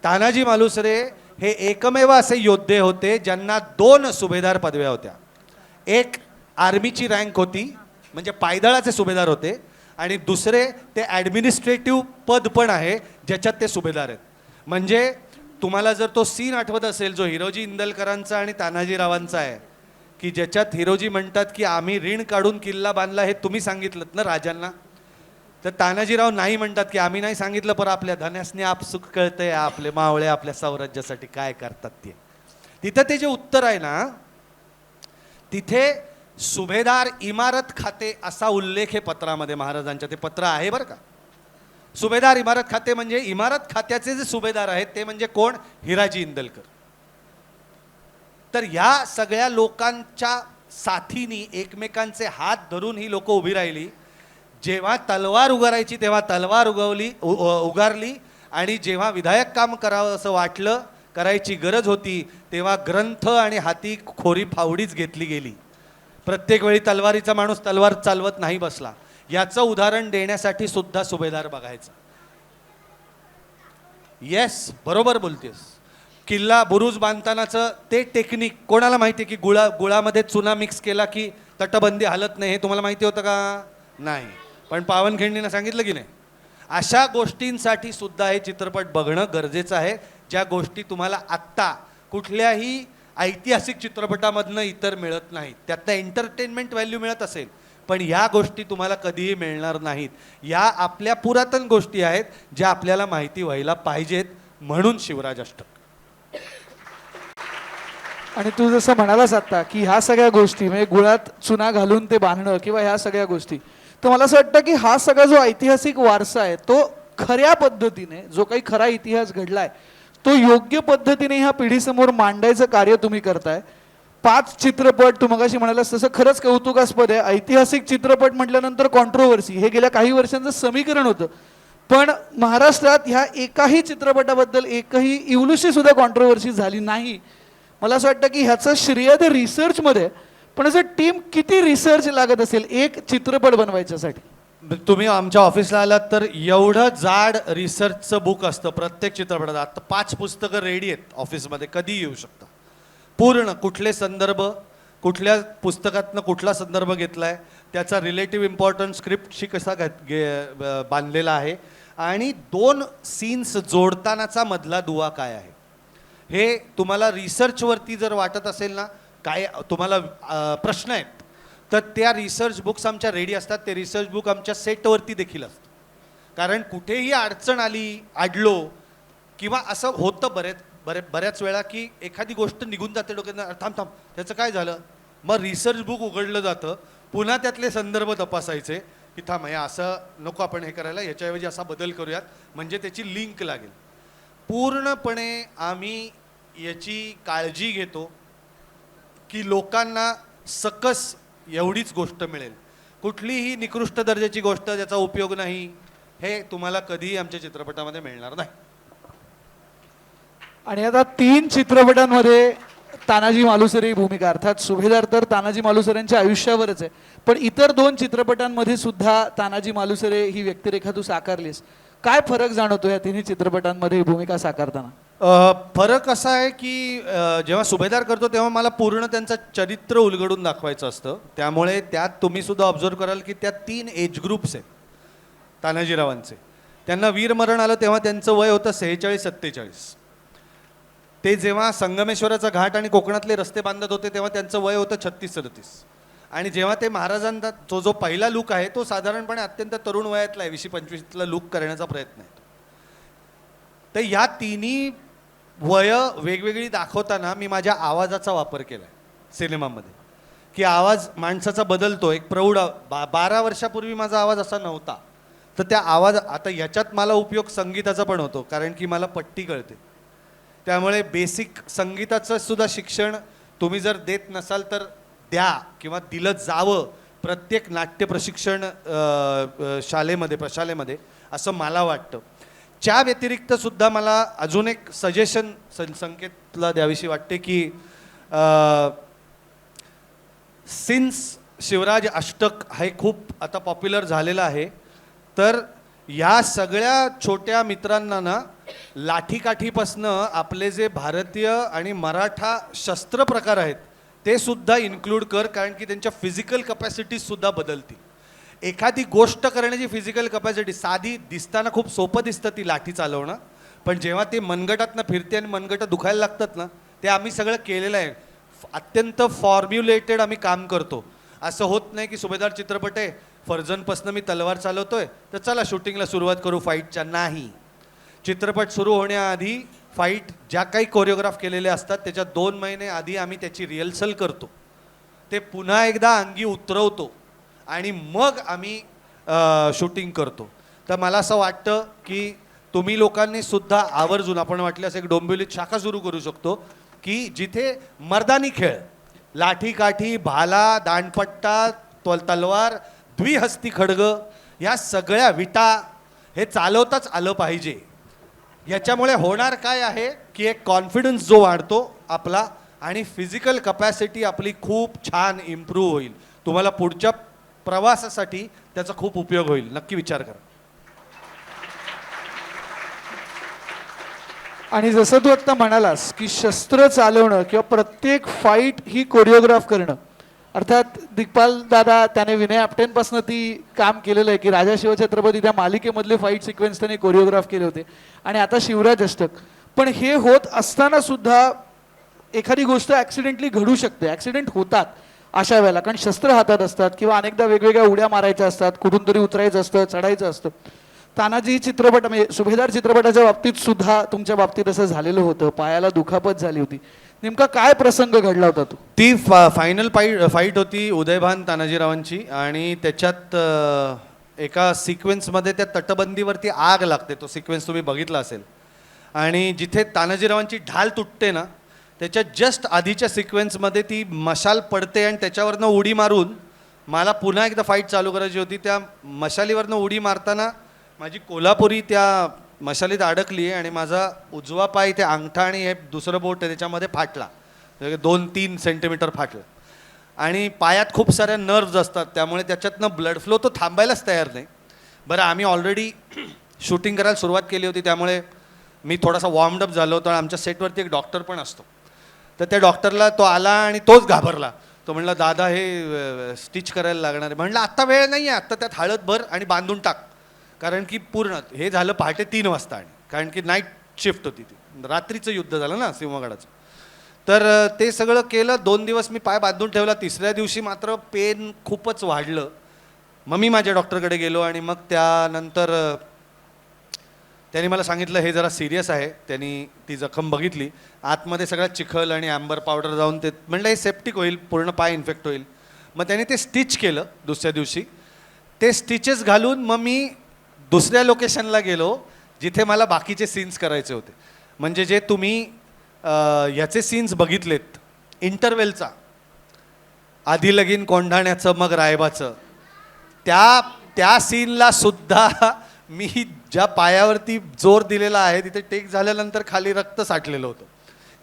तानाजी मालुसरे हे एकमेव असे योद्धे होते ज्यांना 2 सुभेदार पदव्या होत्या. एक आर्मीची रँक होती म्हणजे पायदळाचे सुभेदार होते, आणि दुसरे ते ॲडमिनिस्ट्रेटिव्ह पद पण आहे ज्याच्यात ते सुभेदार आहेत. म्हणजे तुम्हाला जर तो सीन आठवत असेल जो हिरोजी इंदलकरांचा आणि तानाजीरावांचा आहे की ज्याच्यात हिरोजी म्हणतात की आम्ही ऋण काढून किल्ला बांधला, हे तुम्ही सांगितलं ना राजांना. तर तानाजीराव नाही म्हणतात की आम्ही नाही सांगितलं, पर आपल्या धन्यासने आपसुक कळतंय आपले मावळे आपल्या साम्राज्यासाठी काय करतात ते. तिथं ते जे उत्तर आहे ना, तिथे सुभेदार इमारत खाते असा उल्लेख आहे पत्रामध्ये महाराजांच्या. ते पत्र आहे बरं का. सुभेदार इमारत खाते म्हणजे इमारत खात्याचे जे सुभेदार आहेत ते म्हणजे कोण, हिराजी इंदलकर. तर ह्या सगळ्या लोकांच्या साथीनी एकमेकांचे हात धरून ही लोक उभी राहिली. जेव्हा तलवार उगारायची तेव्हा तलवार उगारली, आणि जेव्हा विधायक काम करावं असं वाटलं, करायची गरज होती, तेव्हा ग्रंथ आणि हाती खोरी फावडीच घेतली गेली. प्रत्येक वेळी तलवारीचा माणूस तलवार चालवत नाही बसला. याचं उदाहरण देण्यासाठी सुद्धा सुभेदार बघायचा. येस, बरोबर बोलतेस. किल्ला बुरुज बांधतानाचं ते टेक्निक कोणाला माहिती आहे की गुळामध्ये चुना मिक्स केला की तटबंदी हलत नाही, हे तुम्हाला माहिती होतं का? नाही. पण पावनखिंडीनं सांगितलं की नाही. अशा गोष्टींसाठी सुद्धा हे चित्रपट बघणं गरजेचं आहे, ज्या गोष्टी तुम्हाला आत्ता कुठल्याही ऐतिहासिक चित्रपटामधनं इतर मिळत नाहीत. त्यातनं एंटरटेनमेंट व्हॅल्यू मिळत असेल, पण या गोष्टी तुम्हाला कधीही मिळणार नाहीत. या आपल्या पुरातन गोष्टी आहेत ज्या आपल्याला माहिती व्हायला पाहिजेत, म्हणून शिवराज अष्टक. आणि तू जसं म्हणालास आता की ह्या सगळ्या गोष्टी म्हणजे गुळात चुना घालून ते बांधणं किंवा ह्या सगळ्या गोष्टी, तर मला असं वाटतं की हा सगळा जो ऐतिहासिक वारसा आहे तो खऱ्या पद्धतीने, जो काही खरा इतिहास घडलाय तो योग्य पद्धतीने ह्या पिढीसमोर मांडायचं कार्य तुम्ही करताय. 5 चित्रपट तू मगाशी म्हणालास तसं खरंच कौतुकास्पद आहे. ऐतिहासिक चित्रपट म्हटल्यानंतर कॉन्ट्रोवर्सी हे गेल्या काही वर्षांचं समीकरण होतं, पण महाराष्ट्रात ह्या एकाही चित्रपटाबद्दल एकही इवलुशी सुद्धा कॉन्ट्रोवर्सी झाली नाही. मला असं वाटतं की ह्याचं श्रेय ते रिसर्चमध्ये, पण असं टीम किती रिसर्च लागत असेल एक चित्रपट बनवायच्यासाठी. तुम्ही आमच्या ऑफिसला आलात तर एवढं जाड रिसर्चचं बुक असतं प्रत्येक चित्रपटात. आता 5 पुस्तकं रेडी आहेत ऑफिसमध्ये, कधी येऊ शकता. पूर्ण कुठले संदर्भ, कुठल्या पुस्तकातनं कुठला संदर्भ घेतलाय, त्याचा रिलेटिव्ह इम्पॉर्टन्स स्क्रिप्टशी कसा बांधलेला आहे, आणि 2 सीन्स जोडतानाचा मधला दुवा काय आहे. हे तुम्हाला रिसर्चवरती जर वाटत असेल ना, काय तुम्हाला प्रश्न आहेत, तर त्या रिसर्च बुक्स आमच्या रेडी असतात. ते रिसर्च बुक आमच्या सेटवरती देखील असतं. कारण कुठेही अडचण आली, अडलो किंवा असं होतं बऱ्याच वेळा की एखादी गोष्ट निघून जाते डोक्यात, थांब त्याचं काय झालं, मग रिसर्च बुक उघडलं जातं, पुन्हा त्यातले संदर्भ तपासायचे की थांब हे असं नको आपण हे करायला, याच्याऐवजी असा बदल करूयात म्हणजे त्याची लिंक लागेल. पूर्णपणे आम्ही याची काळजी घेतो की लोकांना सकस एवढीच गोष्ट मिळेल. कुठलीही निकृष्ट दर्जाची गोष्ट ज्याचा उपयोग नाही, हे तुम्हाला कधीही आमच्या चित्रपटामध्ये मिळणार नाही. आणि आता 3 चित्रपटांमध्ये तानाजी मालुसरे ही भूमिका, अर्थात सुभेदार तर तानाजी मालुसरेंच्या आयुष्यावरच आहे, पण इतर 2 चित्रपटांमध्ये सुद्धा तानाजी मालुसरे ही व्यक्तिरेखा तू साकारलीस. काय फरक जाणवतो या 3 चित्रपटांमध्ये ही भूमिका साकारताना. फरक असा आहे की जेव्हा सुभेदार करतो तेव्हा मला पूर्ण त्यांचं चरित्र उलगडून दाखवायचं असतं. त्यामुळे त्यात तुम्ही सुद्धा ऑब्झर्व कराल की त्यात 3 एज ग्रुप्स आहेत तानाजीरावांचे. त्यांना वीरमरण आलं तेव्हा त्यांचं वय होतं 46-47. ते जेव्हा संगमेश्वराचा घाट आणि कोकणातले रस्ते बांधत होते तेव्हा त्यांचं वय होतं 36-37. आणि जेव्हा ते महाराजांचा जो पहिला लुक आहे तो साधारणपणे अत्यंत तरुण वयातला आहे, 20-25ला लुक करण्याचा प्रयत्न आहे. तर या 3 वय वेगवेगळी दाखवताना मी माझ्या आवाजाचा वापर केला आहे सिनेमामध्ये, की आवाज माणसाचा बदलतो. एक प्रौढ 12 वर्षापूर्वी माझा आवाज असा नव्हता, तर त्या आवाज आता याच्यात मला उपयोग संगीताचा पण होतो, कारण की मला पट्टी कळते. त्यामुळे बेसिक संगीताचं सुद्धा शिक्षण तुम्ही जर देत नसाल तर द्या, किंवा दिलं जावं प्रत्येक नाट्य प्रशिक्षण प्रशालेमध्ये, असं मला वाटतं. च्या व्यतिरिक्त सुद्धा मला अजून एक सजेशन संकेतला द्यावीशी वाटते की सिन्स शिवराज अष्टक हे खूप आता पॉप्युलर झालेलं आहे, तर या सगळ्या छोट्या मित्रांना ना लाठीकाठीपासनं आपले जे भारतीय आणि मराठा शस्त्र प्रकार आहेत ते सुद्धा इन्क्लूड कर, कारण की त्यांच्या फिजिकल कपॅसिटीज सुद्धा बदलतील. एखादी गोष्ट करण्याची फिजिकल कपॅसिटी साधी दिसताना खूप सोपं दिसतं ती लाठी चालवणं, पण जेव्हा ते मनगटातनं फिरते आणि मनगटं दुखायला लागतात ना, ते आम्ही सगळं केलेलं आहे. अत्यंत फॉर्म्युलेटेड आम्ही काम करतो. असं होत नाही की सुभेदार चित्रपट आहे, फर्जनपासनं मी तलवार चालवतोय तर चला शूटिंगला सुरुवात करू फाईटच्या. नाही, चित्रपट सुरू होण्याआधी फाईट ज्या काही कोरिओग्राफ केलेले असतात त्याच्या 2 महिने आधी आम्ही त्याची रिहर्सल करतो, ते पुन्हा एकदा अंगी उतरवतो आणि मग आम्ही शूटिंग करतो. तर मला असं वाटतं की तुम्ही लोकांनी सुद्धा आवर्जून, आपण वाटल्यास एक डोंबिवलीत शाखा सुरू करू शकतो की जिथे मर्दानी खेळ, लाठीकाठी, भाला, दांडपट्टा, तलवार, द्विहस्ती खड्ग, या सगळ्या विटा हे चालवताच आलं पाहिजे. याच्यामुळे होणार काय आहे की एक कॉन्फिडन्स जो वाढतो आपला, आणि फिजिकल कपॅसिटी आपली खूप छान इम्प्रूव्ह होईल. तुम्हाला पुढच्या प्रवासासाठी त्याचा खूप उपयोग होईल. नक्की विचार करा. आणि जसं तू आत्ता म्हणालास की शस्त्र चालवणं किंवा प्रत्येक फाईट ही कोरिओग्राफ करणं, अर्थात दिग्पाल दादा त्याने विनय आपटेंपासून ती काम केलेलं आहे की राजा शिवछत्रपती त्या मालिकेमधले फाईट सिक्वेन्स त्याने कोरिओग्राफ केले होते, आणि आता शिवराज अष्टक. पण हे होत असताना सुद्धा एखादी गोष्ट ॲक्सिडेंटली घडू शकते, ॲक्सिडेंट होतात अशा वेळेला, कारण शस्त्र हातात असतात किंवा अनेकदा वेगवेगळ्या उड्या मारायच्या असतात, कुठून तरी उतरायचं असतं, चढायचं असतं. तानाजी चित्रपट म्हणजे सुभेदार चित्रपटाच्या बाबतीत सुद्धा तुमच्या बाबतीत असं झालेलं होतं, पायाला दुखापत झाली होती. नेमका काय प्रसंग घडला होता तो? ती फायनल फाईट होती उदयभान तानाजीरावांची आणि त्याच्यात एका सिक्वेन्समध्ये त्या तटबंदीवरती आग लागते. तो सिक्वेन्स तुम्ही बघितला असेल. आणि जिथे तानाजीरावांची ढाल तुटते ना, त्याच्या जस्ट आधीच्या सिक्वेन्समध्ये ती मशाल पडते आणि त्याच्यावरनं उडी मारून मला पुन्हा एकदा फाईट चालू करायची होती. त्या मशालीवरनं उडी मारताना माझी कोल्हापुरी त्या मशालीत अडकली आणि माझा उजवा पाय ते अंगठा आणि हे दुसरं बोट आहे त्याच्यामध्ये फाटला. 2-3 सेंटीमीटर फाटलं. आणि पायात खूप साऱ्या नर्व्ज असतात, त्यामुळे त्याच्यातनं ब्लड फ्लो तो थांबायलाच तयार नाही. बरं, आम्ही ऑलरेडी शूटिंग करायला सुरुवात केली होती, त्यामुळे मी थोडासा वॉर्मडअप झालो होतो. आमच्या सेटवरती एक डॉक्टर पण असतो. तर त्या डॉक्टरला तो आला आणि तोच घाबरला. तो म्हणला, दादा हे स्टिच करायला लागणार आहे. म्हणलं आत्ता वेळ नाही आहे, आत्ता त्यात हळद भर आणि बांधून टाक. कारण की पूर्ण हे झालं पहाटे 3 वाजता. आणि कारण की नाईट शिफ्ट होती ती, रात्रीचं युद्ध झालं ना सिंहगडाचं. तर ते सगळं केलं. 2 दिवस मी पाय बांधून ठेवला. तिसऱ्या दिवशी मात्र पेन खूपच वाढलं. मग मी माझ्या डॉक्टरकडे गेलो आणि मग त्यानंतर त्यांनी मला सांगितलं हे जरा सिरियस आहे. त्यांनी ती जखम बघितली, आतमध्ये सगळ्यात चिखल आणि ॲम्बर पावडर जाऊन ते म्हणलं हे सेप्टिक होईल, पूर्ण पाय इन्फेक्ट होईल. मग त्यांनी ते स्टिच केलं दुसऱ्या दिवशी. ते स्टिचेस घालून मग मी दुसऱ्या लोकेशनला गेलो जिथे मला बाकीचे सीन्स करायचे होते. म्हणजे जे तुम्ही ह्याचे सीन्स बघितलेत इंटरवेलचा, आधी लगीन कोंढाण्याचं मग रायबाचं, त्या सीनला सुद्धा मी ज्या पायावरती जोर दिलेला आहे तिथे टेक झाल्यानंतर खाली रक्त साठलेलं होतं.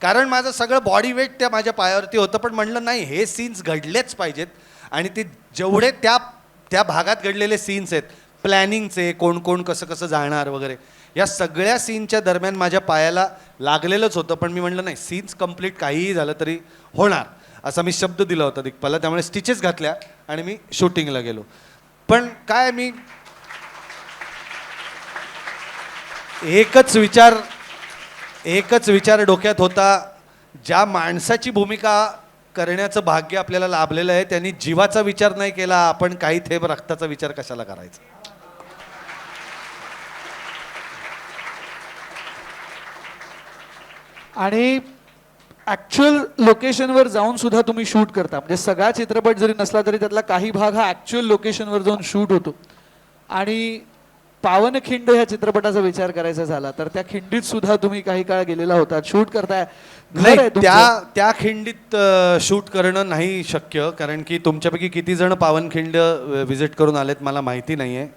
कारण माझं सगळं बॉडी वेट त्या माझ्या पायावरती होतं. पण म्हणलं नाही, हे सीन्स घडलेच पाहिजेत. आणि ते जेवढे त्या भागात घडलेले सीन्स आहेत, प्लॅनिंगचे, कोण कोण कसं कसं जाणार वगैरे, या सगळ्या सीनच्या दरम्यान माझ्या पायाला लागलेलंच होतं. पण मी म्हणलं नाही, सीन्स कंप्लीट काहीही झालं तरी होणार, असा मी शब्द दिला होता दिग्पालला. त्यामुळे स्टिचेस घातल्या आणि मी शूटिंगला गेलो. पण काय, मी एकच विचार डोक्यात होता, ज्या माणसाची भूमिका करण्याचं भाग्य आपल्याला लाभलेलं आहे त्यांनी जीवाचा विचार नाही केला, आपण काही थेंब रक्ताचा विचार कशाला करायचा. आणि ॲक्च्युअल लोकेशनवर जाऊन सुद्धा तुम्ही शूट करता. म्हणजे सगळा चित्रपट जरी नसला तरी त्यातला काही भाग हा ॲक्च्युअल लोकेशनवर जाऊन शूट होतो. आणि पावनखिंड ह्या चित्रपटाचा विचार करायचा झाला तर त्या खिंडीत सुद्धा तुम्ही काही काळ गेलेला होता, शूट करताय. घर आहे तुमचं. त्या खिंडीत शूट करणं नाही शक्य, कारण की तुमच्यापैकी किती जण पावनखिंड व्हिजिट करून आलेत मला माहिती नाही आहे.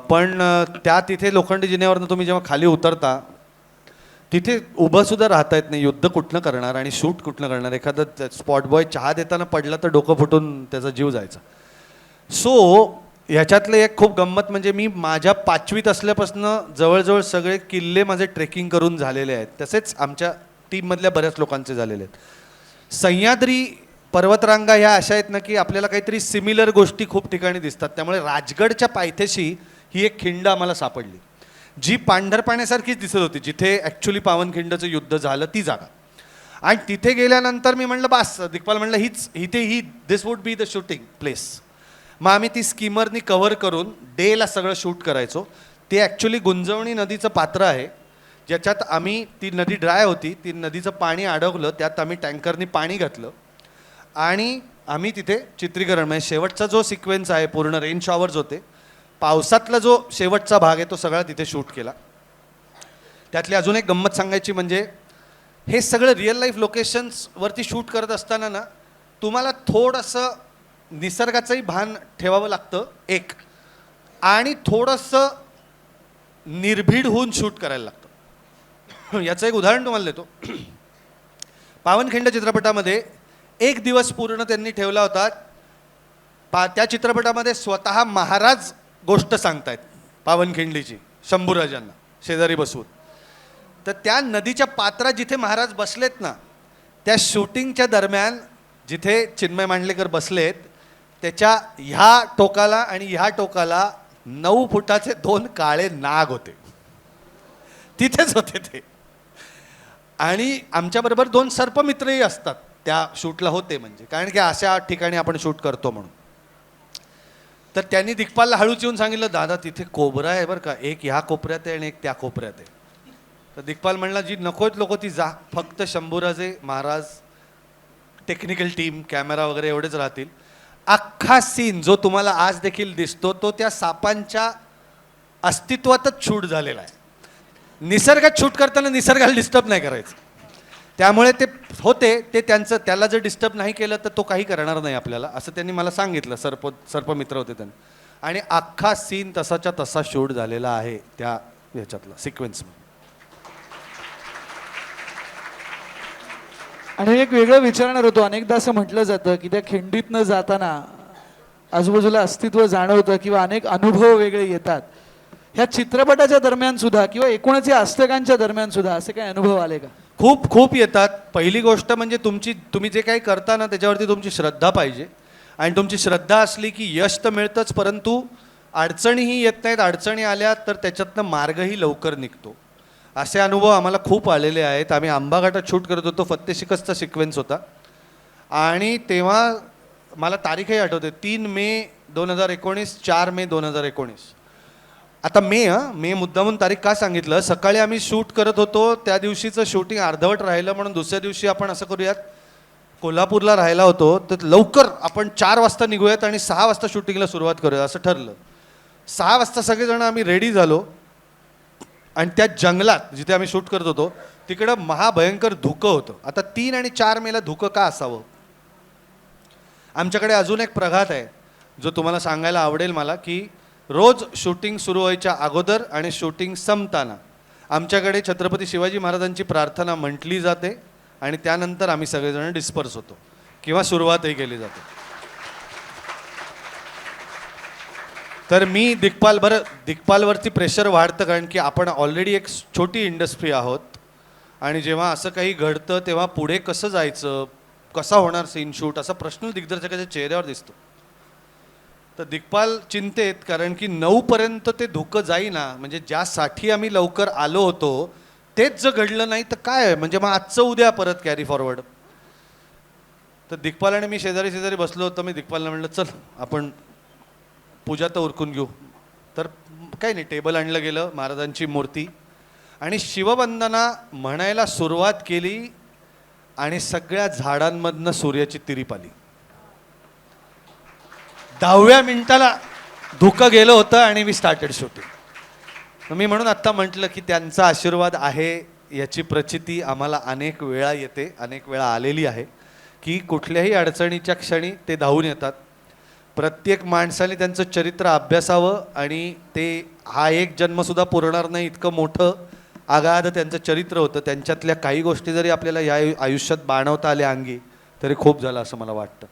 पण तिथे लोखंडी जिन्यावरनं तुम्ही जेव्हा खाली उतरता तिथे उभं सुद्धा राहता येत नाही. युद्ध कुठनं करणार आणि शूट कुठनं करणार. एखादा स्पॉट बॉय चहा देताना पडला तर डोकं फुटून त्याचा जीव जायचा. सो ह्याच्यातलं एक खूप गंमत म्हणजे मी माझ्या 5वीत असल्यापासून जवळजवळ सगळे किल्ले माझे ट्रेकिंग करून झालेले आहेत. तसेच आमच्या टीममधल्या बऱ्याच लोकांचे झालेले आहेत. सह्याद्री पर्वतरांगा ह्या अशा आहेत ना की आपल्याला काहीतरी सिमिलर गोष्टी खूप ठिकाणी दिसतात. त्यामुळे राजगडच्या पायथ्याशी ही एक खिंड आम्हाला सापडली जी पांढरपाण्यासारखीच दिसत होती, जिथे ॲक्च्युली पावनखिंडचं युद्ध झालं ती जागा. आणि तिथे गेल्यानंतर मी म्हणलं बास, दिग्पाल म्हणलं this would be the shooting place. मग आम्ही ती स्कीमरनी कव्हर करून डेला सगळं शूट करायचो. ते ॲक्च्युली गुंजवणी नदीचं पात्र आहे, ज्याच्यात आम्ही, ती नदी ड्राय होती, ती नदीचं पाणी अडवलं, त्यात आम्ही टँकरनी पाणी घातलं आणि आम्ही तिथे चित्रीकरण, म्हणजे शेवटचा जो सिक्वेन्स आहे, पूर्ण रेन शॉवर्स होते, पावसातला जो शेवटचा भाग आहे तो सगळा तिथे शूट केला. त्यातली अजून एक गंमत सांगायची म्हणजे हे सगळं रिअल लाईफ लोकेशन्सवरती शूट करत असताना ना तुम्हाला थोडंसं निसर्गाचंही भान ठेवावं लागतं एक, आणि थोडंसं निर्भीड होऊन शूट करायला लागतं. याचं एक उदाहरण तुम्हाला देतो. पावनखिंड चित्रपटामध्ये 1 दिवस पूर्ण त्यांनी ठेवला होता. त्या चित्रपटामध्ये स्वतः महाराज गोष्ट सांगतायत पावनखिंडीची शंभूराजांना शेजारी बसवून. तर त्या नदीच्या पात्रात जिथे महाराज बसलेत ना, त्या शूटिंगच्या दरम्यान जिथे चिन्मय मांडलेकर बसलेत त्याच्या ह्या टोकाला आणि ह्या टोकाला 9 फुटाचे 2 काळे नाग होते. तिथेच होते ते. आणि आमच्याबरोबर 2 सर्पमित्रही असतात त्या शूटला होते, म्हणजे कारण की अशा ठिकाणी आपण शूट करतो म्हणून. तर त्यांनी दिग्पालला हळूच येऊन सांगितलं, दादा तिथे कोबरा आहे बरं का, एक ह्या कोपऱ्यात आहे आणि एक त्या कोपऱ्यात आहे. तर दिग्पाल म्हणला, जी नकोत लोक ती जा, फक्त Shambhuraje Maharaj, technical team, camera वगैरे एवढेच राहतील. अख्खा सीन जो तुम्हाला आज देखील दिसतो तो त्या सापांच्या अस्तित्वातच शूट झालेला आहे. निसर्गात शूट करताना निसर्गाला डिस्टर्ब नाही करायचं. त्यामुळे ते होते ते त्यांचं, त्याला जर डिस्टर्ब नाही केलं तर तो काही करणार नाही आपल्याला, असं त्यांनी मला सांगितलं. सर्पमित्र होते त्यांनी. आणि अख्खा सीन तसाच्या तसा शूट झालेला आहे त्या ह्याच्यातला सिक्वेन्समध्ये. आणि एक वेगळं विचारणार होतो, अनेकदा असं म्हटलं जातं की त्या खिंडीतनं जाताना आजूबाजूला अस्तित्व जाणवतं किंवा अनेक अनुभव वेगळे येतात. ह्या चित्रपटाच्या दरम्यान सुद्धा किंवा एकूणच या अष्टकांच्या दरम्यान सुद्धा असे काही अनुभव आले का? खूप खूप येतात. पहिली गोष्ट म्हणजे तुम्ही जे काही करता ना त्याच्यावरती तुमची श्रद्धा पाहिजे. आणि तुमची श्रद्धा असली की यश तर मिळतंच, परंतु अडचणीही येत नाहीत. अडचणी आल्या तर त्याच्यातनं मार्गही लवकर निघतो. असे अनुभव आम्हाला खूप आलेले आहेत. आम्ही आंबाघाटात शूट करत होतो, फत्तेशिकसचा सिक्वेन्स होता. आणि तेव्हा मला तारीखही आठवते, 3 मे 2019, 4 मे 2019. आता मे मुद्दामून तारीख का सांगितलं, सकाळी आम्ही शूट करत होतो, त्या दिवशीचं शूटिंग अर्धवट राहिलं म्हणून दुसऱ्या दिवशी आपण असं करूयात, कोल्हापूरला राहायला होतो तर लवकर आपण 4 वाजता निघूयात आणि 6 वाजता शूटिंगला सुरुवात करूया असं ठरलं. 6 वाजता सगळेजण आम्ही रेडी झालो आणि त्या जंगलात जिथे आम्ही शूट करत होतो तिकडं महाभयंकर धुकं होतं. आता 3 आणि 4 मेला धुकं का असावं? आमच्याकडे अजून एक प्रघात आहे जो तुम्हाला सांगायला आवडेल मला, की रोज शूटिंग सुरू व्हायच्या अगोदर आणि शूटिंग संपताना आमच्याकडे छत्रपती शिवाजी महाराजांची प्रार्थना म्हटली जाते आणि त्यानंतर आम्ही सगळेजण डिस्पर्स होतो किंवा सुरुवातही केली जाते. तर मी दिग्पालवरती प्रेशर वाढतं कारण की आपण ऑलरेडी एक छोटी इंडस्ट्री आहोत आणि जेव्हा असं काही घडतं तेव्हा पुढे कसं जायचं, कसा होणार सीन शूट, असा प्रश्न दिग्दर्शकाच्या चेहऱ्यावर दिसतो. तर दिग्पाल चिंतेत, कारण की 9 पर्यंत ते धुकं जाईना, म्हणजे ज्यासाठी आम्ही लवकर आलो होतो तेच जर घडलं नाही तर काय, म्हणजे मग आजचं उद्या परत कॅरी फॉरवर्ड. तर दिग्पाल आणि मी शेजारी बसलो होतो. मी दिग्पालला म्हटलं, चल आपण पूजा तर उरकून घेऊ. तर काही नाही, टेबल आणलं गेलं, महाराजांची मूर्ती आणि शिववंदना म्हणायला सुरुवात केली आणि सगळ्या झाडांमधनं सूर्याची तिरीप आली. 10व्या मिनिटाला धुकं गेलं होतं आणि मी स्टार्टेड शूटिंग. मी म्हणून आत्ता म्हटलं की त्यांचा आशीर्वाद आहे याची प्रचिती आम्हाला अनेक वेळा येते, अनेक वेळा आलेली आहे, की कुठल्याही अडचणीच्या क्षणी ते धावून येतात. प्रत्येक माणसाने त्यांचं चरित्र अभ्यासावं आणि ते हा एक जन्मसुद्धा पुरणार नाही इतकं मोठं आगाध त्यांचं चरित्र होतं. त्यांच्यातल्या काही गोष्टी जरी आपल्याला या आयुष्यात बाणवता आल्या अंगी तरी खूप झालं असं मला वाटतं.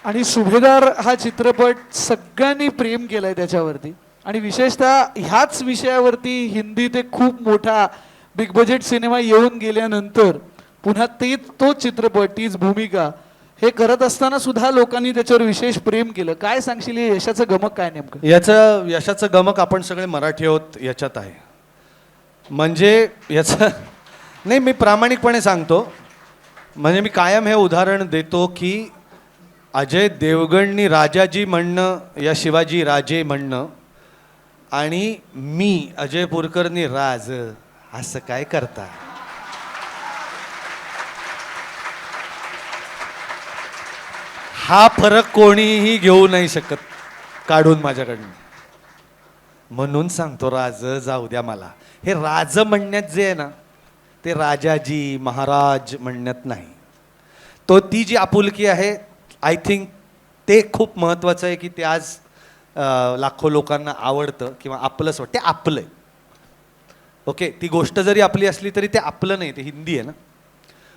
आणि सुभेदार हा चित्रपट सगळ्यांनी प्रेम केलंय त्याच्यावरती आणि विशेषतः ह्याच विषयावरती हिंदीत एक खूप मोठा बिग बजेट सिनेमा येऊन गेल्यानंतर पुन्हा तो चित्रपट, तीच भूमिका हे करत असताना सुद्धा लोकांनी त्याच्यावर विशेष प्रेम केलं. काय सांगशील हे यशाचं गमक काय नेमकं? याचं यशाचं गमक आपण सगळे मराठी आहोत याच्यात आहे. म्हणजे याचं नाही, मी प्रामाणिकपणे सांगतो, म्हणजे मी कायम हे उदाहरण देतो की अजय देवगणनी राजाजी म्हणणं या शिवाजी राजे म्हणणं आणि मी अजय पुरकरनी राज, असं काय करता? हा फरक कोणीही घेऊ नाही शकत काढून माझ्याकडनं. म्हणून सांगतो राज जाऊ द्या मला. हे राज म्हणण्यात जे आहे ना ते राजाजी महाराज म्हणण्यात नाही. ती जी आपुलकी आहे, आय थिंक ते खूप महत्त्वाचं आहे की ते आज लाखो लोकांना आवडतं किंवा आपलंच वाटतं. ते आपलं आहे. ओके, ती गोष्ट जरी आपली असली तरी ते आपलं नाही, ते हिंदी आहे ना.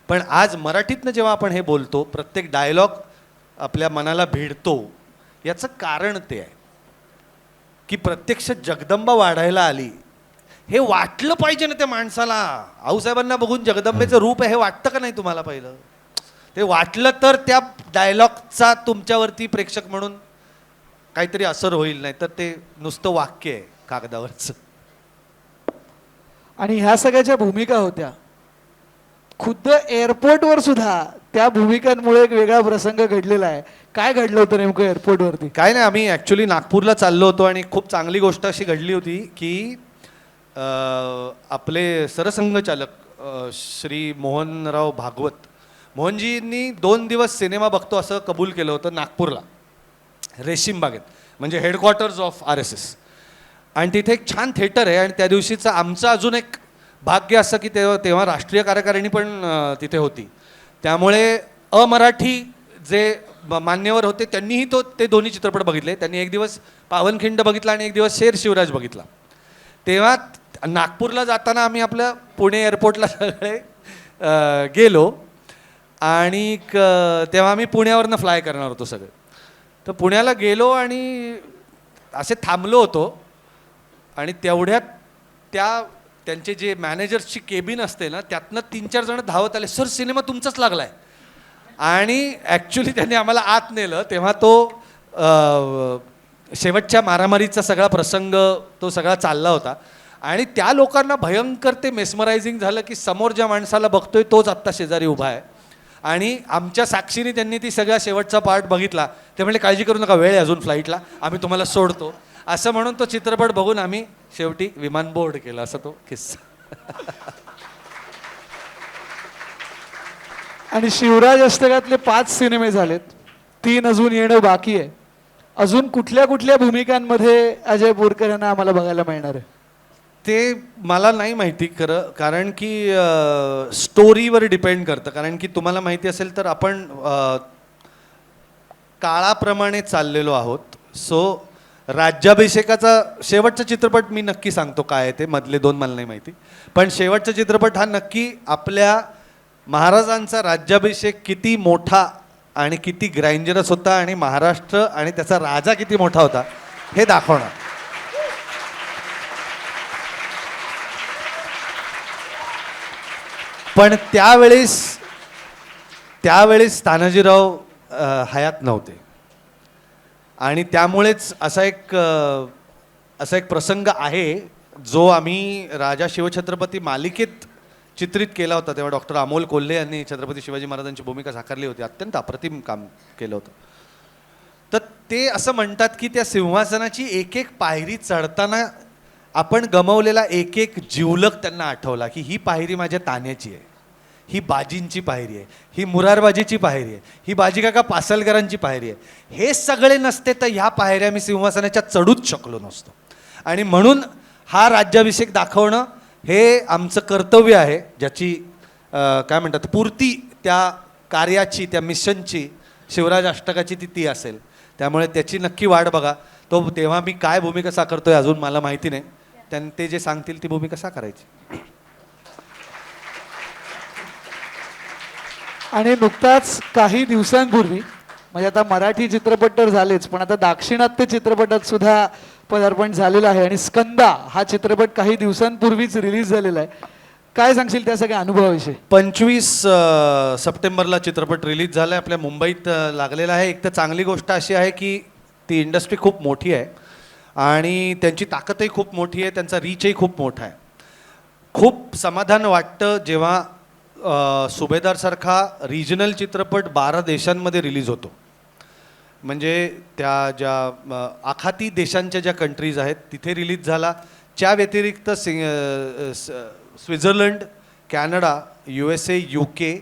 पण आज मराठीतनं जेव्हा आपण हे बोलतो, प्रत्येक डायलॉग आपल्या मनाला भिडतो, याचं कारण ते आहे की प्रत्यक्ष जगदंबा वाढायला आली. हे वाटलं पाहिजे ना त्या माणसाला. आऊसाहेबांना बघून जगदंबेचं रूप आहे हे वाटतं का नाही तुम्हाला? पहिलं ते वाटलं तर त्या डायलॉगचा तुमच्यावरती प्रेक्षक म्हणून काहीतरी असर होईल, नाही तर ते नुसतं वाक्य आहे कागदावरचं. आणि ह्या सगळ्याच्या भूमिका होत्या. खुद्द एअरपोर्टवर सुद्धा त्या भूमिकांमुळे एक वेगळा प्रसंग घडलेला आहे. काय घडलं होतं नेमकं एअरपोर्टवरती? काय नाही, आम्ही ॲक्च्युली नागपूरला चाललो होतो आणि खूप चांगली गोष्ट अशी घडली होती की आपले सरसंघचालक श्री मोहनराव भागवत मोहनजींनी 2 दिवस सिनेमा बघतो असं कबूल केलं होतं नागपूरला, रेशीम बागेत, म्हणजे हेडक्वार्टर्स ऑफ RSS. आणि तिथे एक छान थिएटर आहे आणि त्या दिवशीचं आमचं अजून एक भाग्य असं की तेव्हा राष्ट्रीय कार्यकारिणी पण तिथे होती. त्यामुळे अमराठी जे मान्यवर होते त्यांनीही ते दोन्ही चित्रपट बघितले. त्यांनी एक दिवस पावनखिंड बघितला आणि एक दिवस शेर शिवराज बघितला. तेव्हा नागपूरला जाताना आम्ही आपल्या पुणे एअरपोर्टला सगळे गेलो आणि तेव्हा आम्ही पुण्यावरनं फ्लाय करणार होतो सगळे. तर पुण्याला गेलो आणि असे थांबलो होतो आणि तेवढ्यात त्यांचे जे मॅनेजर्सची केबिन असते ना, त्यातनं 3-4 जण धावत आले, सर सिनेमा तुमचाच लागला आहे. आणि ॲक्च्युली त्यांनी आम्हाला आत नेलं. तेव्हा तो शेवटच्या मारामारीचा सगळा प्रसंग तो सगळा चालला होता आणि त्या लोकांना भयंकर ते मेस्मरायझिंग झालं की समोर ज्या माणसाला बघतोय तोच आत्ता शेजारी उभा आहे. आणि आमच्या साक्षीने त्यांनी ती सगळा शेवटचा पार्ट बघितला. ते म्हणले काळजी करू नका, वेळ आहे अजून फ्लाईटला, आम्ही तुम्हाला सोडतो, असं म्हणून तो चित्रपट बघून आम्ही शेवटी विमान बोर्ड केलं. असा तो किस्सा. आणि शिवराज अष्टकातले 5 सिनेमे झालेत, 3 अजून येणं बाकी आहे. अजून कुठल्या कुठल्या भूमिकांमध्ये अजय बोरकर यांना आम्हाला बघायला मिळणार आहे? ते मला नाही माहिती खरं, कारण की स्टोरीवर डिपेंड करतं. कारण की तुम्हाला माहिती असेल तर आपण काळाप्रमाणे चाललेलो आहोत. सो राज्याभिषेकाचा शेवटचा चित्रपट मी नक्की सांगतो काय आहे ते, मधले 2 मला नाही माहिती. पण शेवटचा चित्रपट हा नक्की आपल्या महाराजांचा राज्याभिषेक किती मोठा आणि किती ग्रँजरस होता आणि महाराष्ट्र आणि त्याचा राजा किती मोठा होता हे दाखवणार. पण त्यावेळेस तानाजीराव हयात नव्हते आणि त्यामुळेच असा एक प्रसंग आहे जो आम्ही राजा शिवछत्रपती मालिकेत चित्रित केला होता. तेव्हा डॉक्टर अमोल कोल्हे यांनी छत्रपती शिवाजी महाराजांची भूमिका साकारली होती. अत्यंत अप्रतिम काम केलं होतं. तर ते असं म्हणतात की त्या सिंहासनाची एक एक पायरी चढताना आपण गमावलेला एक एक जिवलग त्यांना आठवला की ही पायरी माझ्या तान्याची आहे, ही बाजींची पायरी आहे, ही मुरारबाजीची पायरी आहे, ही बाजीकाका पासलकरांची पायरी आहे. हे सगळे नसते तर ह्या पायऱ्या मी सिंहासनाच्या चढूच शकलो नसतो. आणि म्हणून हा राज्याभिषेक दाखवणं हे आमचं कर्तव्य आहे, ज्याची काय म्हणतात पूर्ती त्या कार्याची, त्या मिशनची, शिवराज अष्टकाची ती असेल. त्यामुळे त्याची नक्की वाट बघा. तेव्हा मी काय भूमिका साकारतोय अजून मला माहिती नाही. ते जे सांगतील ती भूमिका साकारायची. आणि नुकताच काही दिवसांपूर्वी, म्हणजे आता मराठी चित्रपट तर झालेच, पण आता दाक्षिणात्य चित्रपटात सुद्धा पदार्पण झालेलं आहे आणि स्कंदा हा चित्रपट काही दिवसांपूर्वीच रिलीज झालेला आहे. काय सांगशील त्या सगळ्या अनुभवाविषयी? 25 सप्टेंबरला चित्रपट रिलीज झाला आहे, आपल्या मुंबईत लागलेला आहे. एक तर चांगली गोष्ट अशी आहे की ती इंडस्ट्री खूप मोठी आहे आणि त्यांची ताकदही खूप मोठी आहे, त्यांचा रीचही खूप मोठा आहे. खूप समाधान वाटतं जेव्हा सुभेदारसारखा रिजनल चित्रपट 12 देशांमध्ये रिलीज होतो. म्हणजे त्या ज्या आखाती देशांच्या ज्या कंट्रीज आहेत तिथे रिलीज झाला. त्या व्यतिरिक्त Switzerland, Canada, USA, UK,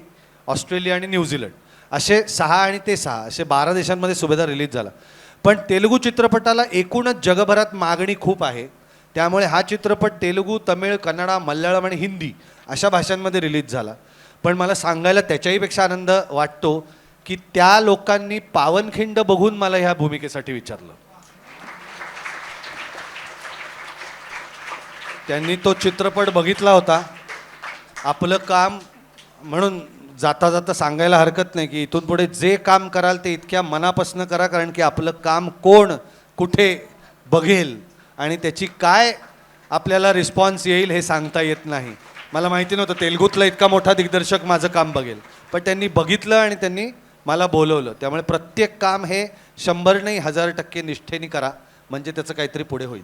Australia आणि न्यूझीलंड असे 6 आणि ते 6 असे 12 देशांमध्ये सुभेदार रिलीज झाला. पण तेलुगू चित्रपटाला एकूणच जगभरात मागणी खूप आहे. त्यामुळे हा चित्रपट तेलुगू, तमिळ, कन्नडा, मल्याळम आणि हिंदी अशा भाषांमध्ये रिलीज झाला. पण मला सांगायला त्याच्याही पेक्षा आनंद वाटतो की त्या लोकांनी पावनखिंड बघून मला ह्या भूमिकेसाठी विचारलं. त्यांनी तो चित्रपट बघितला होता. आपलं काम म्हणून जाता जाता सांगायला हरकत नाही की इथून पुढे जे काम कराल ते इतक्या मनापासून करा, कारण की आपलं काम कोण कुठे बघेल आणि त्याची काय आपल्याला रिस्पॉन्स येईल हे सांगता येत नाही. मला माहिती नव्हतं तेलुगूतला इतका मोठा दिग्दर्शक माझं काम बघेल, पण त्यांनी बघितलं आणि त्यांनी मला बोलवलं. त्यामुळे प्रत्येक काम हे 100 नाही 1000% निष्ठेने करा, म्हणजे त्याचं काहीतरी पुढे होईल.